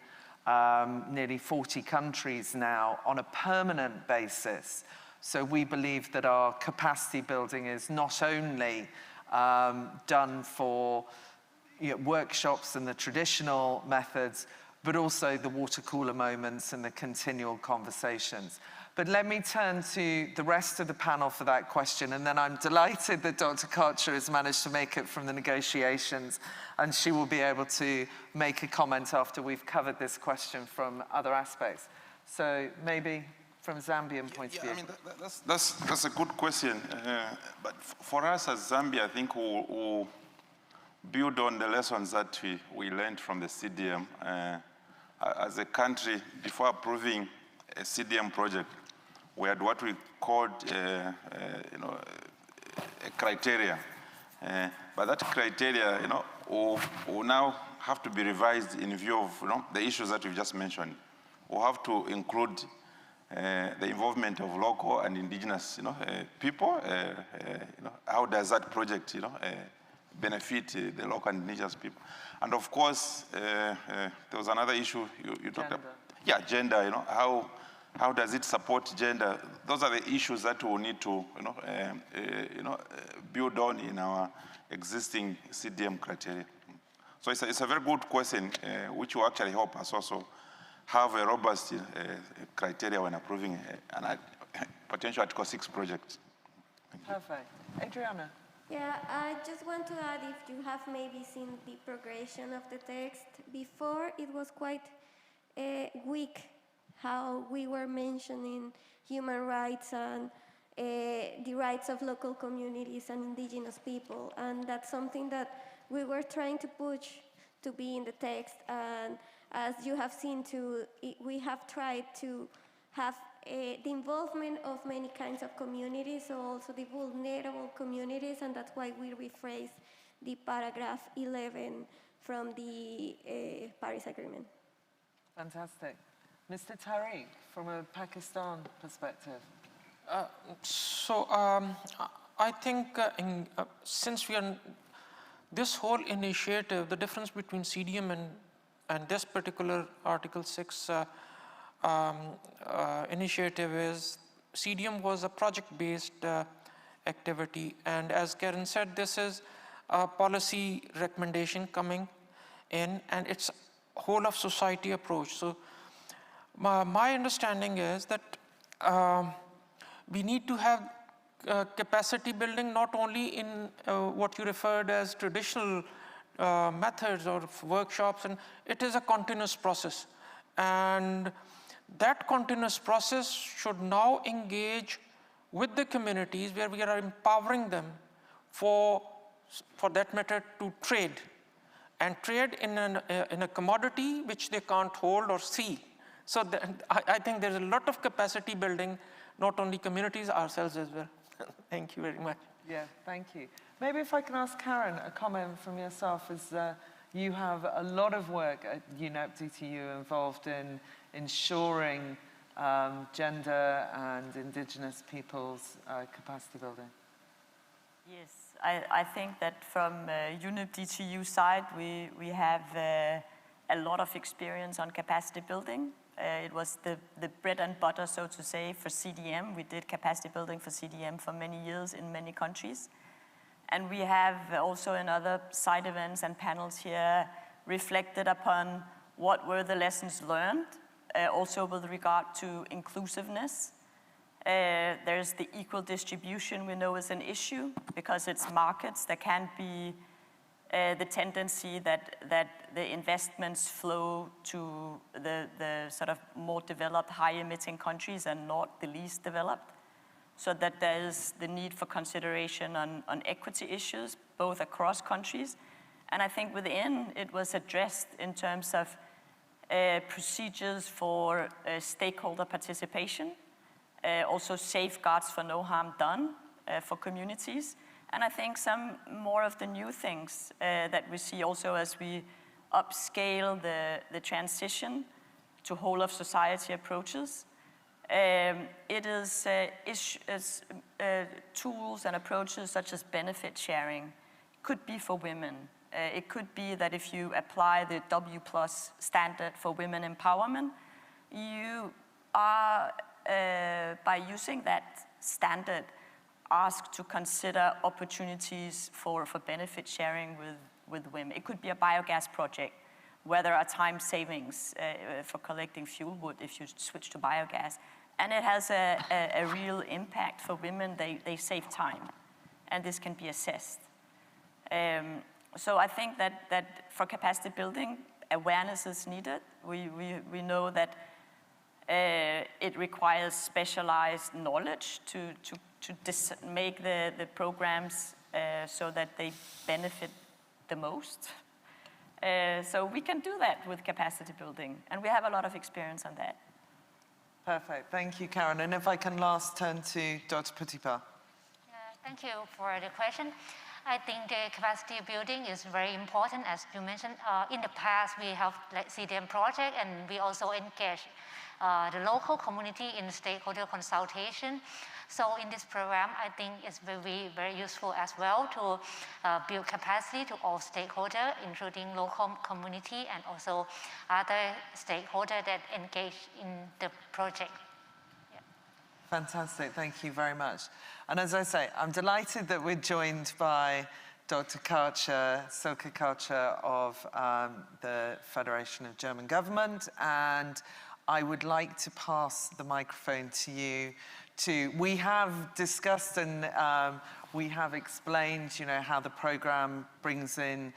S1: nearly 40 countries now on a permanent basis. So we believe that our capacity building is not only done for workshops and the traditional methods, but also the water cooler moments and the continual conversations. But let me turn to the rest of the panel for that question, and then I'm delighted that Dr. Karcher has managed to make it from the negotiations, and she will be able to make a comment after we've covered this question from other aspects. So maybe from a Zambian point of view.
S5: I mean, that's a good question. But for us as Zambia, I think we'll build on the lessons that we learned from the CDM. As a country, before approving a CDM project, we had what we called a criteria. But that criteria, will now have to be revised in view of the issues that we've just mentioned. We'll have to include the involvement of local and indigenous people. How does that project benefit the local and indigenous people? And of course, there was another issue you talked about. Yeah, gender, how How does it support gender? Those are the issues that we'll need to build on in our existing CDM criteria. So it's a very good question, which will actually help us also have a robust criteria when approving a potential Article 6 project.
S1: Perfect. Adriana?
S3: Yeah, I just want to add, if you have maybe seen the progression of the text, before it was quite weak how we were mentioning human rights and the rights of local communities and indigenous people. And that's something that we were trying to push to be in the text. And as you have seen too, we have tried to have the involvement of many kinds of communities, so also the vulnerable communities, and that's why we rephrase the paragraph 11 from the Paris Agreement.
S1: Fantastic. Mr. Tariq, from a Pakistan perspective.
S4: I think since we are, this whole initiative, the difference between CDM and this particular Article 6 initiative is CDM was a project-based activity, and as Karen said, this is a policy recommendation coming in, and it's a whole of society approach. So my understanding is that we need to have capacity building not only in what you referred as traditional methods or workshops, and it is a continuous process. And that continuous process should now engage with the communities where we are empowering them for that matter to trade, and trade in a commodity which they can't hold or see. So I think there's a lot of capacity building, not only communities, ourselves as well. Thank you very much.
S1: Yeah, thank you. Maybe if I can ask Karen a comment from yourself, as you have a lot of work at UNEP DTU involved in ensuring gender and indigenous people's capacity building.
S2: Yes, I think that from UNEP DTU side, we have a lot of experience on capacity building. It was the bread and butter, so to say, for CDM. We did capacity building for CDM for many years in many countries. And we have also in other side events and panels here reflected upon what were the lessons learned, also with regard to inclusiveness. There's the equal distribution we know is an issue because it's markets. There can be the tendency that the investments flow to the sort of more developed, high-emitting countries and not the least developed. So that there is the need for consideration on equity issues, both across countries. And I think within it was addressed in terms of procedures for stakeholder participation, also safeguards for no harm done for communities. And I think some more of the new things that we see also as we upscale the transition to whole of society approaches. It is tools and approaches such as benefit sharing. Could be for women. It could be that if you apply the W+ standard for women empowerment, you are, by using that standard, asked to consider opportunities for benefit sharing with women. It could be a biogas project where there are time savings for collecting fuel wood if you switch to biogas. And it has a real impact for women. They save time, and this can be assessed. So I think that for capacity building, awareness is needed. We know that it requires specialized knowledge to make the programs so that they benefit the most. So we can do that with capacity building, and we have a lot of experience on that.
S1: Perfect. Thank you, Karen. And if I can last turn to Dr. Putipa.
S6: Thank you for the question. I think the capacity building is very important. As you mentioned, in the past we have like CDM project, and we also engage the local community in stakeholder consultation. So in this program, I think it's very, very useful as well to build capacity to all stakeholders, including local community and also other stakeholders that engage in the project.
S1: Fantastic, thank you very much. And as I say, I'm delighted that we're joined by Dr. Karcher, Silke Karcher of the Federation of German Government, and I would like to pass the microphone to you. We have discussed and we have explained, how the program brings in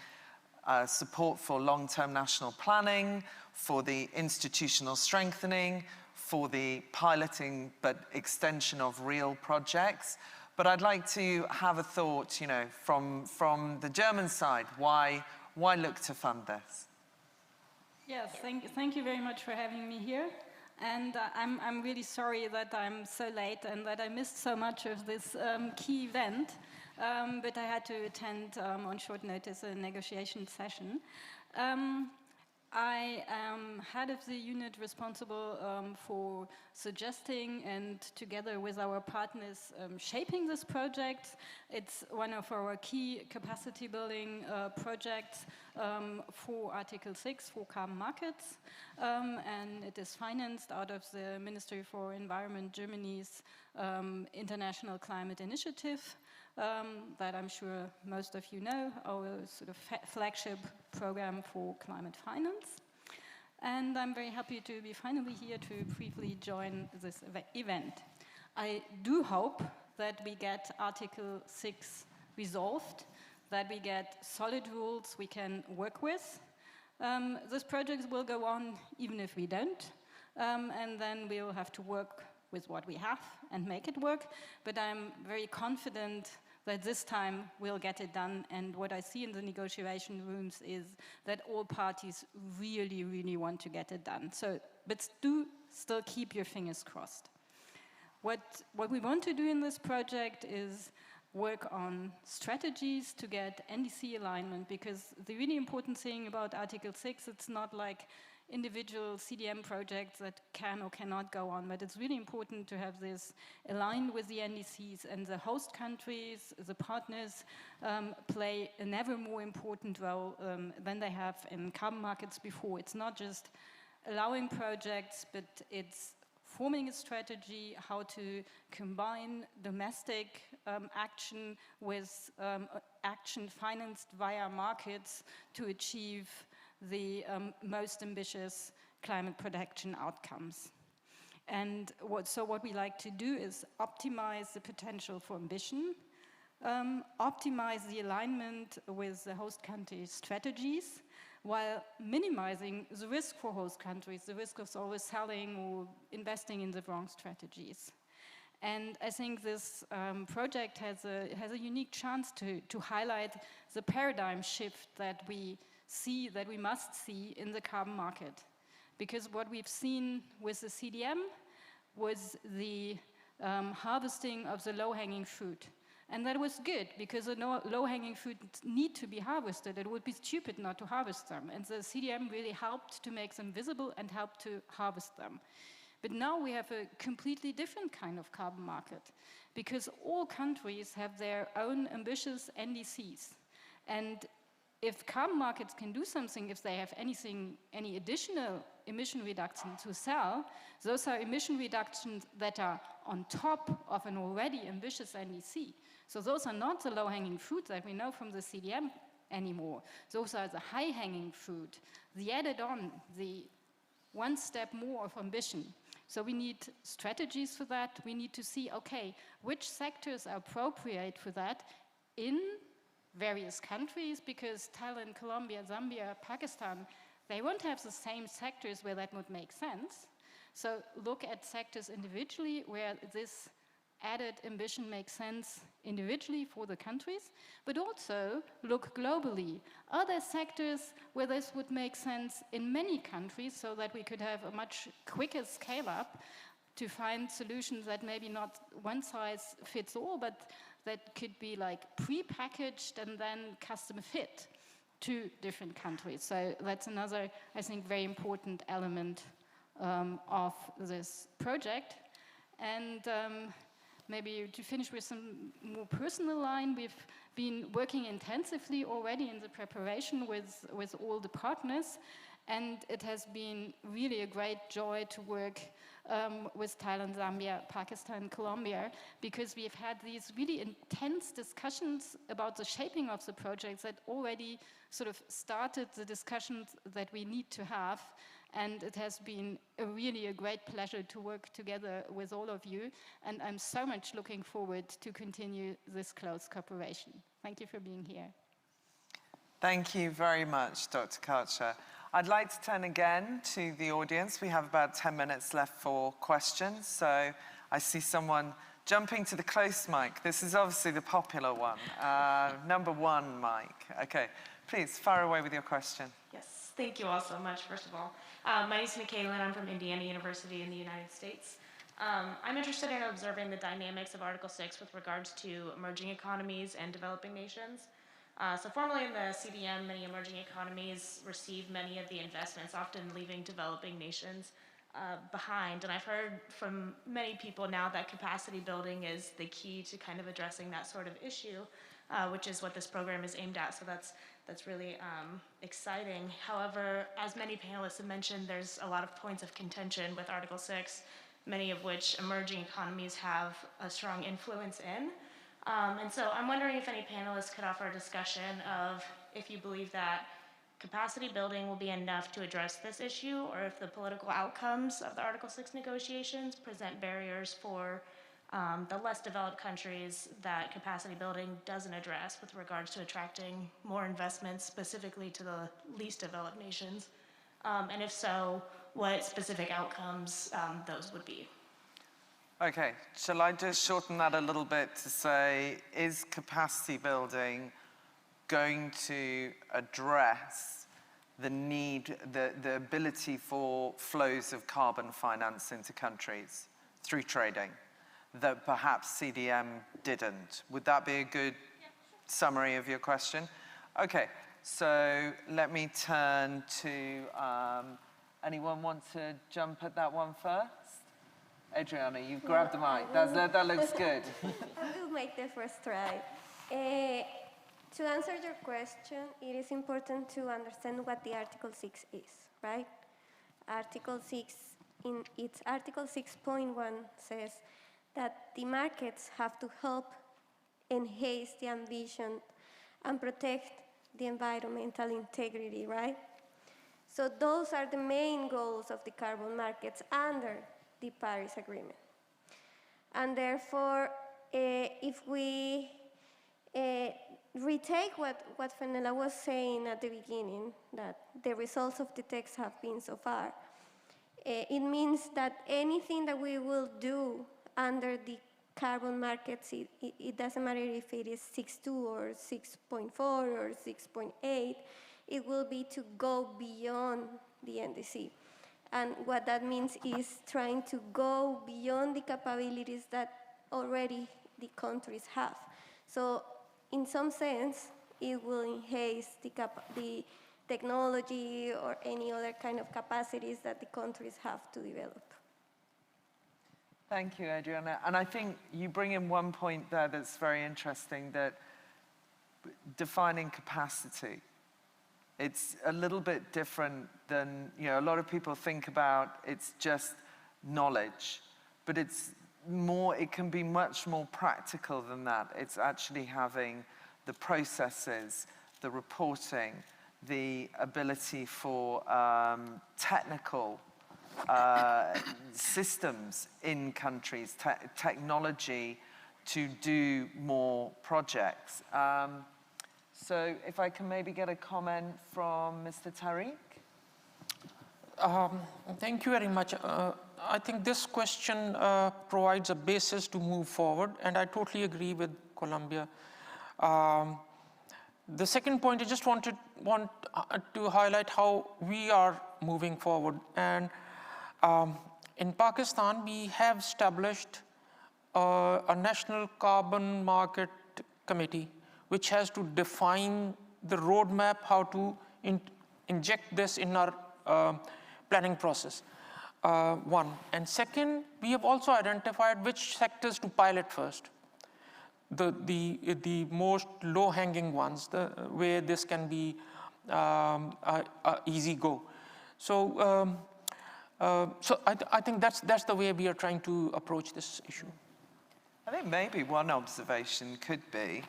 S1: support for long-term national planning, for the institutional strengthening, for the piloting but extension of real projects. But I'd like to have a thought, from the German side, why look to fund this?
S8: Yes, thank you very much for having me here. And I'm really sorry that I'm so late and that I missed so much of this key event. But I had to attend on short notice a negotiation session. I am head of the unit responsible for suggesting and together with our partners shaping this project. It's one of our key capacity building projects for Article 6 for carbon markets. And it is financed out of the Ministry for Environment Germany's International Climate Initiative. That I'm sure most of you know, our sort of flagship program for climate finance. And I'm very happy to be finally here to briefly join this event. I do hope that we get Article 6 resolved, that we get solid rules we can work with. This project will go on even if we don't, and then we'll have to work with what we have and make it work, but I'm very confident that this time we'll get it done, and what I see in the negotiation rooms is that all parties really, really want to get it done. So, but do still keep your fingers crossed. What we want to do in this project is work on strategies to get NDC alignment, because the really important thing about Article 6, it's not like individual CDM projects that can or cannot go on, but it's really important to have this aligned with the NDCs, and the host countries, the partners, play an ever more important role than they have in carbon markets before. It's not just allowing projects, but it's forming a strategy how to combine domestic action with action financed via markets to achieve the most ambitious climate protection outcomes. And what we like to do is optimize the potential for ambition, optimize the alignment with the host country's strategies, while minimizing the risk for host countries, the risk of always selling or investing in the wrong strategies. And I think this project has a unique chance to highlight the paradigm shift that we must see in the carbon market. Because what we've seen with the CDM was the harvesting of the low-hanging fruit. And that was good, because the low-hanging fruit need to be harvested. It would be stupid not to harvest them. And the CDM really helped to make them visible and helped to harvest them. But now we have a completely different kind of carbon market, because all countries have their own ambitious NDCs. And if carbon markets can do something, if they have any additional emission reduction to sell, those are emission reductions that are on top of an already ambitious NDC. So those are not the low-hanging fruit that we know from the CDM anymore. Those are the high-hanging fruit, the added on, the one step more of ambition. So we need strategies for that. We need to see, okay, which sectors are appropriate for that in various countries, because Thailand, Colombia, Zambia, Pakistan, they won't have the same sectors where that would make sense. So look at sectors individually where this added ambition makes sense individually for the countries, but also look globally. Are there sectors where this would make sense in many countries so that we could have a much quicker scale up to find solutions that maybe not one size fits all, but that could be like pre-packaged and then custom fit to different countries. So that's another, I think, very important element of this project. And maybe to finish with some more personal line, we've been working intensively already in the preparation with all the partners. And it has been really a great joy to work with Thailand, Zambia, Pakistan, Colombia, because we've had these really intense discussions about the shaping of the projects that already sort of started the discussions that we need to have. And it has been really a great pleasure to work together with all of you. And I'm so much looking forward to continue this close cooperation. Thank you for being here.
S1: Thank you very much, Dr. Karcher. I'd like to turn again to the audience. We have about 10 minutes left for questions. So I see someone jumping to the close mic. This is obviously the popular one. Number 1 mic. Okay, please, fire away with your question.
S9: Yes, thank you all so much, first of all. My name is Michaela, and I'm from Indiana University in the United States. I'm interested in observing the dynamics of Article 6 with regards to emerging economies and developing nations. So formally in the CDM, many emerging economies receive many of the investments, often leaving developing nations behind. And I've heard from many people now that capacity building is the key to kind of addressing that sort of issue, which is what this program is aimed at. So that's really exciting. However, as many panelists have mentioned, there's a lot of points of contention with Article 6, many of which emerging economies have a strong influence in. And so I'm wondering if any panelists could offer a discussion of if you believe that capacity building will be enough to address this issue, or if the political outcomes of the Article 6 negotiations present barriers for the less developed countries that capacity building doesn't address with regards to attracting more investments specifically to the least developed nations. And if so, what specific outcomes those would be.
S1: Okay, shall I just shorten that a little bit to say, is capacity building going to address the need, the ability for flows of carbon finance into countries through trading that perhaps CDM didn't? Would that be a good summary of your question? Okay, so let me turn to, anyone want to jump at that one first? Adriana, you've grabbed the mic. That looks good.
S3: I will make the first try. To answer your question, it is important to understand what the Article 6 is, right? Article 6, in its Article 6.1 says that the markets have to help enhance the ambition and protect the environmental integrity, right? So those are the main goals of the carbon markets under the Paris Agreement. And therefore, if we retake what Fenella was saying at the beginning, that the results of the text have been so far, it means that anything that we will do under the carbon markets, it doesn't matter if it is 6.2 or 6.4 or 6.8, it will be to go beyond the NDC. And what that means is trying to go beyond the capabilities that already the countries have. So in some sense, it will enhance the technology or any other kind of capacities that the countries have to develop.
S1: Thank you, Adriana. And I think you bring in one point there that's very interesting, that defining capacity. It's a little bit different than, a lot of people think about it's just knowledge, but it's more, it can be much more practical than that. It's actually having the processes, the reporting, the ability for technical systems in countries, technology to do more projects. So if I can maybe get a comment from Mr. Tariq.
S4: Thank you very much. I think this question provides a basis to move forward, and I totally agree with Colombia. The second point, I just want to highlight how we are moving forward. And in Pakistan, we have established a national carbon market committee, which has to define the roadmap, how to inject this in our planning process, one. And second, we have also identified which sectors to pilot first. The most low-hanging ones, where this can be easy go. So, I think that's the way we are trying to approach this issue.
S1: I think maybe one observation could be,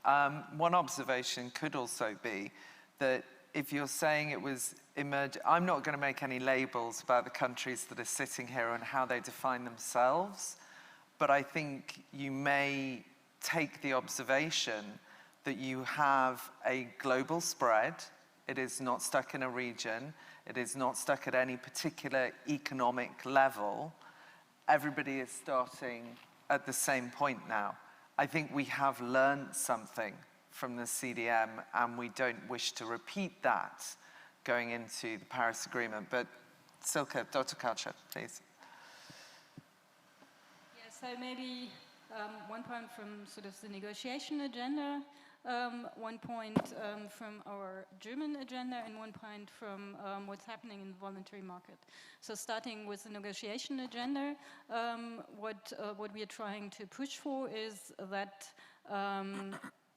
S1: also be that if you're saying it was emerging, I'm not going to make any labels about the countries that are sitting here and how they define themselves, but I think you may take the observation that you have a global spread. It is not stuck in a region. It is not stuck at any particular economic level. Everybody is starting at the same point now. I think we have learned something from the CDM, and we don't wish to repeat that going into the Paris Agreement. But Silke, Dr. Karcher, please.
S8: Yeah, so maybe one point from sort of the negotiation agenda, one point from our German agenda, and one point from what's happening in the voluntary market. So starting with the negotiation agenda, what we are trying to push for is that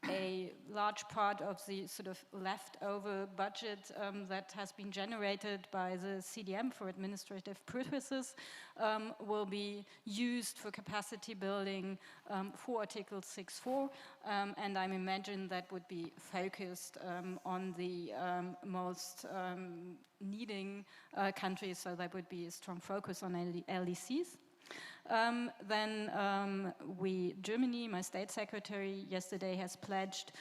S8: a large part of the sort of leftover budget that has been generated by the CDM for administrative purposes will be used for capacity building for Article 6.4, and I imagine that would be focused on the most needing countries, so that would be a strong focus on LDCs. Germany, my state secretary yesterday has pledged,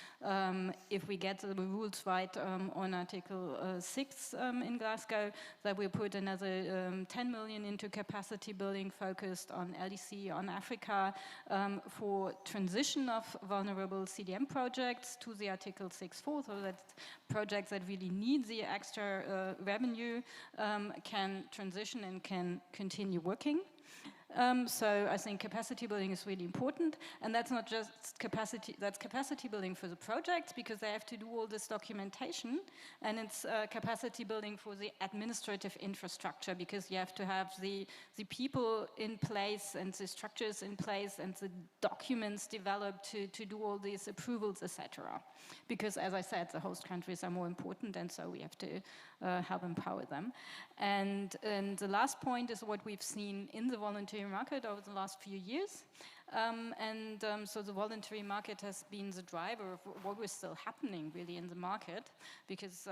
S8: if we get the rules right on Article 6 in Glasgow, that we'll put another 10 million into capacity building focused on LDC, on Africa, for transition of vulnerable CDM projects to the Article 6.4, so that projects that really need the extra revenue can transition and can continue working. So I think capacity building is really important, and that's not just capacity, that's capacity building for the projects, because they have to do all this documentation, and it's capacity building for the administrative infrastructure, because you have to have the people in place and the structures in place and the documents developed to do all these approvals, etc. Because, as I said, the host countries are more important, and so we have to help empower them. And the last point is what we've seen in the voluntary market over the last few years. So the voluntary market has been the driver of what was still happening really in the market, because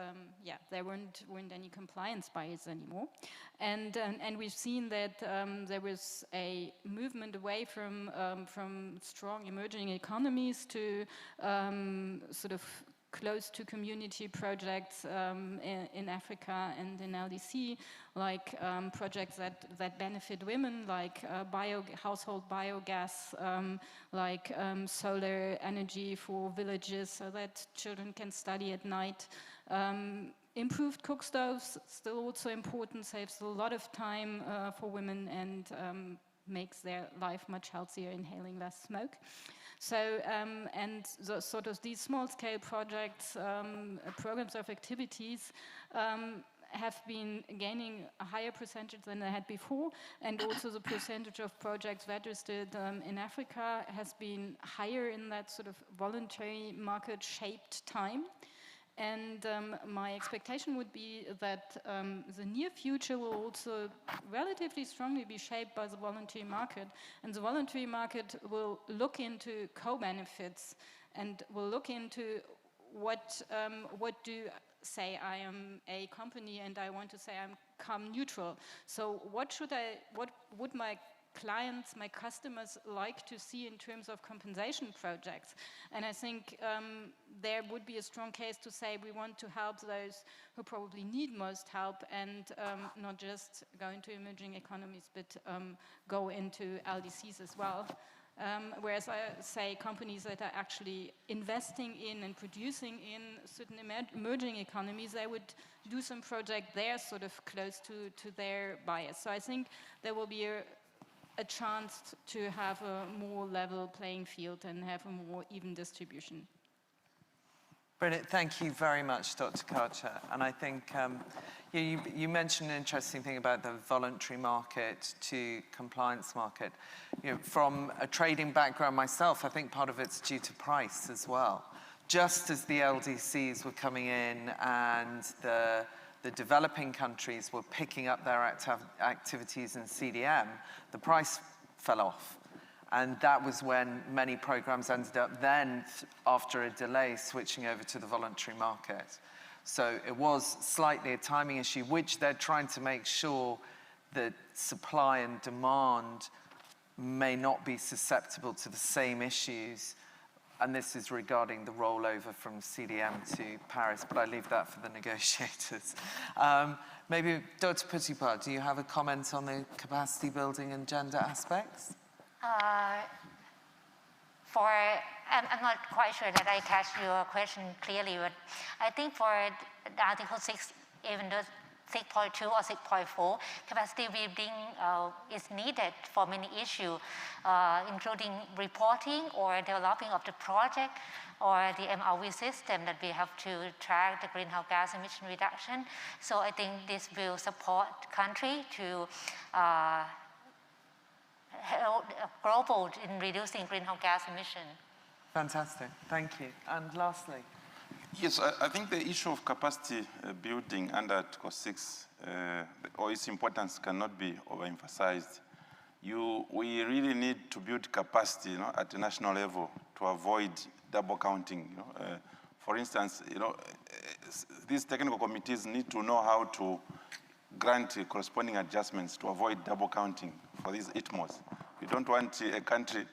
S8: there weren't any compliance bias anymore, and we've seen that there was a movement away from strong emerging economies to sort of close to community projects in Africa and in LDC, like projects that benefit women, like household biogas, like solar energy for villages so that children can study at night. Improved cook stoves, still also important, saves a lot of time for women and makes their life much healthier, inhaling less smoke. So, and sort of these small-scale projects, programs of activities, have been gaining a higher percentage than they had before, and also the percentage of projects registered in Africa has been higher in that sort of voluntary market-shaped time. And my expectation would be that the near future will also relatively strongly be shaped by the voluntary market. And the voluntary market will look into co-benefits and will look into what do, say I am a company and I want to say I'm carbon neutral. So what would my clients, my customers like to see in terms of compensation projects? And I think there would be a strong case to say we want to help those who probably need most help, and not just go into emerging economies, but go into LDCs as well. Whereas I say companies that are actually investing in and producing in certain emerging economies, they would do some project there sort of close to their bias. So I think there will be a chance to have a more level playing field and have a more even distribution.
S1: Brilliant. Thank you very much, Dr. Karcher. And I think you mentioned an interesting thing about the voluntary market to compliance market. From a trading background myself, I think part of it's due to price as well. Just as the LDCs were coming in and the the developing countries were picking up their activities in CDM, the price fell off. And that was when many programs ended up then, after a delay, switching over to the voluntary market. So it was slightly a timing issue, which they're trying to make sure that supply and demand may not be susceptible to the same issues. And this is regarding the rollover from CDM to Paris, but I leave that for the negotiators. Maybe, Dr. Putipa, do you have a comment on the capacity building and gender aspects?
S6: I'm not quite sure that I catch your question clearly, but I think for the Article 6, even though 6.2 or 6.4, capacity building is needed for many issues, including reporting or developing of the project or the MRV system that we have to track the greenhouse gas emission reduction. So I think this will support country to help global in reducing greenhouse gas emission.
S1: Fantastic, thank you. And lastly?
S5: Yes, I think the issue of capacity building under Article 6 or its importance cannot be overemphasized. We really need to build capacity, at a national level to avoid double counting. For instance, these technical committees need to know how to grant corresponding adjustments to avoid double counting for these ITMOs. We don't want a country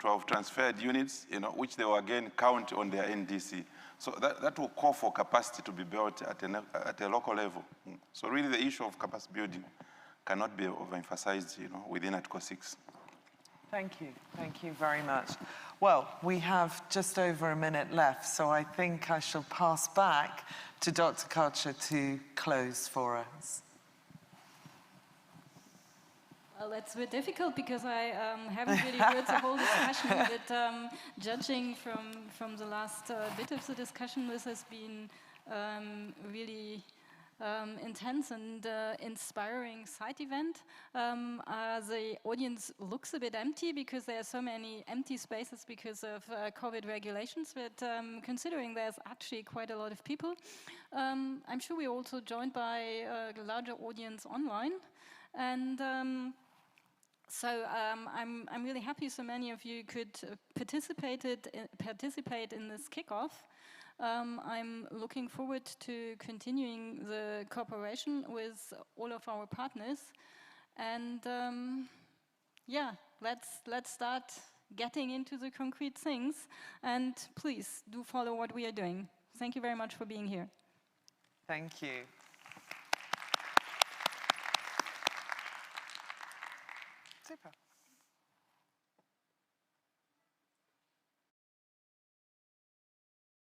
S5: to have transferred units, which they will again count on their NDC. So that will call for capacity to be built at a local level. So really the issue of capacity building cannot be overemphasized, within Article 6.
S1: Thank you very much. Well, we have just over a minute left, so I think I shall pass back to Dr. Karcher to close for us.
S8: Well, that's a bit difficult because I haven't really heard the whole discussion, but judging from the last bit of the discussion, this has been really intense and inspiring side event. The audience looks a bit empty because there are so many empty spaces because of COVID regulations, but considering there's actually quite a lot of people, I'm sure we're also joined by a larger audience online. And so I'm really happy so many of you could participate in this kickoff. I'm looking forward to continuing the cooperation with all of our partners, and yeah, let's start getting into the concrete things. And please do follow what we are doing. Thank you very much for being here.
S1: Thank you. Super.